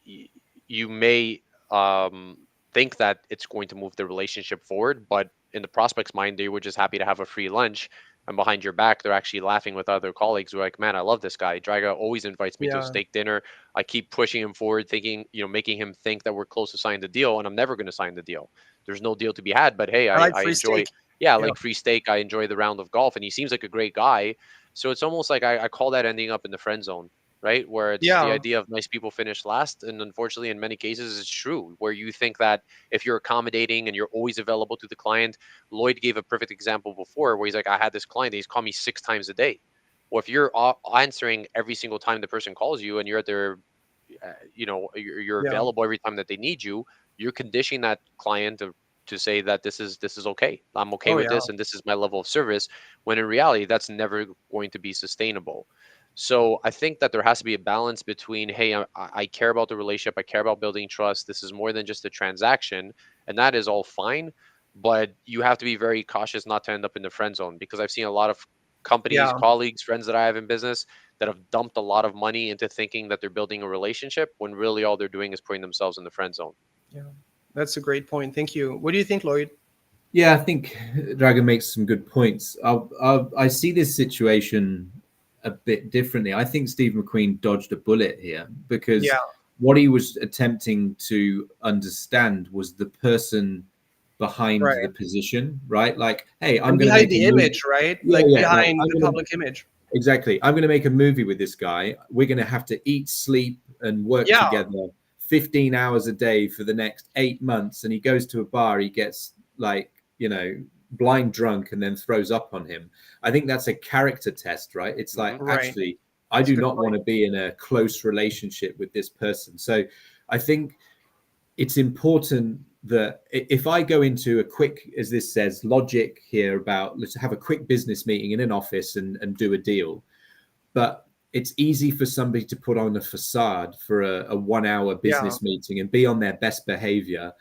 y- you may um, think that it's going to move the relationship forward, but in the prospect's mind, they were just happy to have a free lunch. And behind your back, they're actually laughing with other colleagues who are like, man, I love this guy. Draga always invites me to a Yeah. steak dinner. I keep pushing him forward, thinking, making him think that we're close to signing the deal, and I'm never going to sign the deal. There's no deal to be had, but hey, I like I free enjoy, steak. yeah, I Yeah. like free steak. I enjoy the round of golf, and he seems like a great guy. So it's almost like I call that ending up in the friend zone, right? Where it's the Yeah. idea of nice people finish last. And unfortunately, in many cases, it's true, where you think that if you're accommodating and you're always available to the client. Lloyd gave a perfect example before where he's like, I had this client, he's called me 6 times a day. Well, if you're answering every single time the person calls you and you're at their, you're Yeah. available every time that they need you, you're conditioning that client to say that this is okay. I'm okay Oh with yeah. this and this is my level of service, when in reality that's never going to be sustainable. So I think that there has to be a balance between, hey, I care about the relationship, I care about building trust. This is more than just a transaction, and that is all fine. But you have to be very cautious not to end up in the friend zone, because I've seen a lot of companies, Yeah. colleagues, friends that I have in business that have dumped a lot of money into thinking that they're building a relationship when really all they're doing is putting themselves in the friend zone. Yeah. That's a great point. Thank you. What do you think, Lloyd? Yeah, I think Dragon makes some good points. I see this situation a bit differently. I think Steve McQueen dodged a bullet here, because Yeah. what he was attempting to understand was the person behind the Right. position, right? Like, hey, I'm And going to behind make a the movie. image, right? Yeah, Like yeah. Like, behind I'm the going to public image. exactly. I'm going to make a movie with this guy. We're going to have to eat, sleep, and work Yeah. together 15 hours a day for the next 8 months. And he goes to a bar, he gets like, blind drunk and then throws up on him. I think that's a character test, right? It's like, Hmm. Right. actually, I That's a do good not want point. to be in a close relationship with this person. So I think it's important that if I go into a quick, as this says, logic here about let's have a quick business meeting in an office and do a deal, but it's easy for somebody to put on a facade for a 1 hour Yeah. business meeting and be on their best behavior.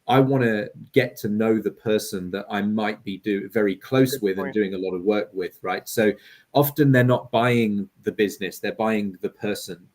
I want to get to know the person that I might be very close Good with and point. doing a lot of work with, right? So often they're not buying the business, they're buying the person.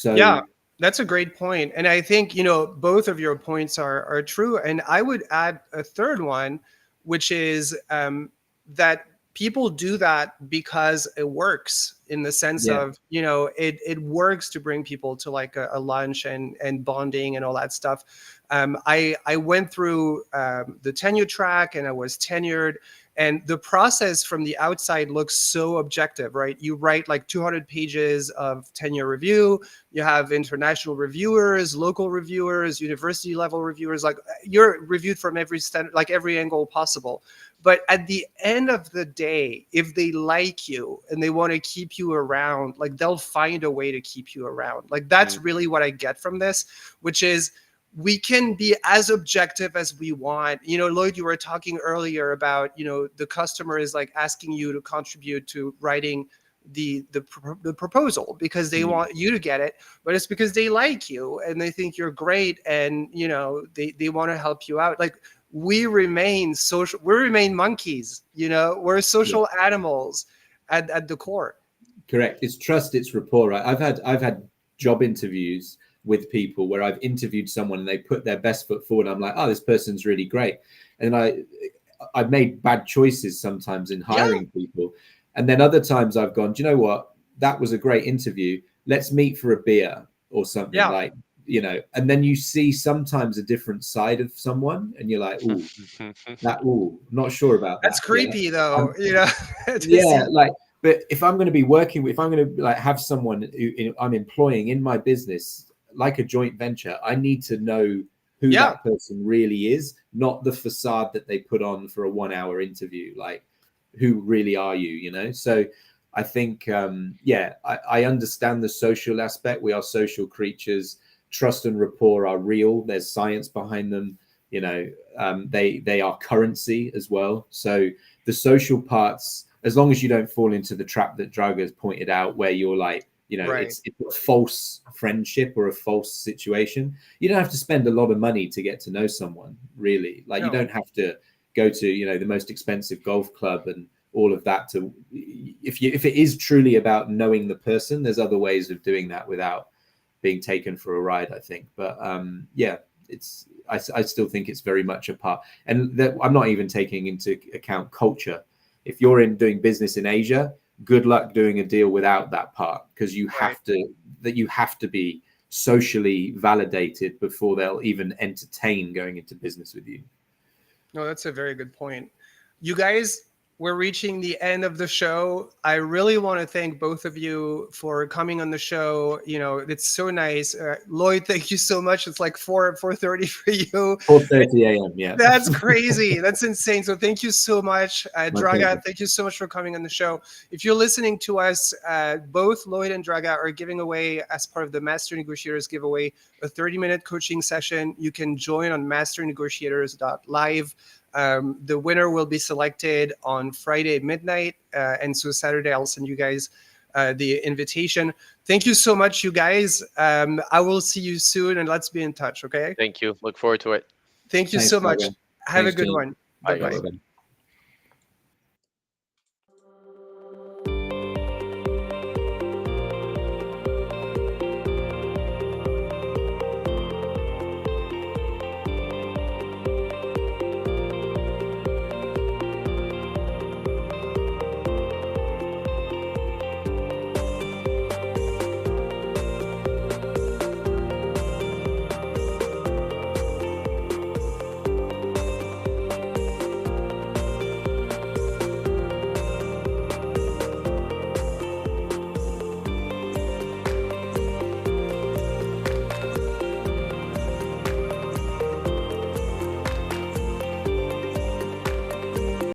Yeah, So that's a great point. And I think, both of your points are true. And I would add a third one, which is that people do that because it works, in the sense yeah, of, it works to bring people to like a lunch and bonding and all that stuff. I went through the tenure track and I was tenured. And the process from the outside looks so objective, right? You write like 200 pages of 10-year review. You have international reviewers, local reviewers, university level reviewers. Like you're reviewed from every like every angle possible. But at the end of the day, if they like you and they want to keep you around, like they'll find a way to keep you around. Like that's really what I get from this, which is we can be as objective as we want. You know, Lloyd, you were talking earlier about, you know, the customer is like asking you to contribute to writing the proposal because they want you to get it, but it's because they like you and they think you're great, and you know they want to help you out. Like we remain social, we remain monkeys, you know, we're social animals at the core. Correct. It's trust, it's rapport, right? I've had job interviews with people where I've interviewed someone and they put their best foot forward. I'm like, oh, this person's really great. And I've made bad choices sometimes in hiring people. And then other times I've gone, do you know what? That was a great interview. Let's meet for a beer or something like, you know, and then you see sometimes a different side of someone and you're like, not sure about that. That's creepy though, you know? Like, but if I'm going to be working with, if I'm going to like have someone who I'm employing in my business, like a joint venture, I need to know who that person really is, not the facade that they put on for a 1-hour interview. Like, who really are you, you know? So I think, I understand the social aspect. We are social creatures. Trust and rapport are real. There's science behind them. You know, they are currency as well. So the social parts, as long as you don't fall into the trap that Draga has pointed out, where you're like, you know, it's a false friendship or a false situation. You don't have to spend a lot of money to get to know someone, really. Like you don't have to go to, you know, the most expensive golf club and all of that to, if it is truly about knowing the person, there's other ways of doing that without being taken for a ride, I think. But I still think it's very much a part. And I'm not even taking into account culture. If you're doing business in Asia, good luck doing a deal without that part, because you have to be socially validated before they'll even entertain going into business with you. No, that's a very good point. You guys, we're reaching the end of the show. I really want to thank both of you for coming on the show. You know, it's so nice. Lloyd, thank you so much. It's like 4:30 for you. 4:30 a.m. Yeah. That's crazy. That's insane. So thank you so much. Draga, thank you so much for coming on the show. If you're listening to us, both Lloyd and Draga are giving away, as part of the Master Negotiators giveaway, a 30-minute coaching session. You can join on masternegotiators.live. The winner will be selected on Friday midnight. And so Saturday, I'll send you guys the invitation. Thank you so much, you guys. I will see you soon, and let's be in touch, okay? Thank you. Look forward to it. Thank you so much. Have a good one. Bye-bye.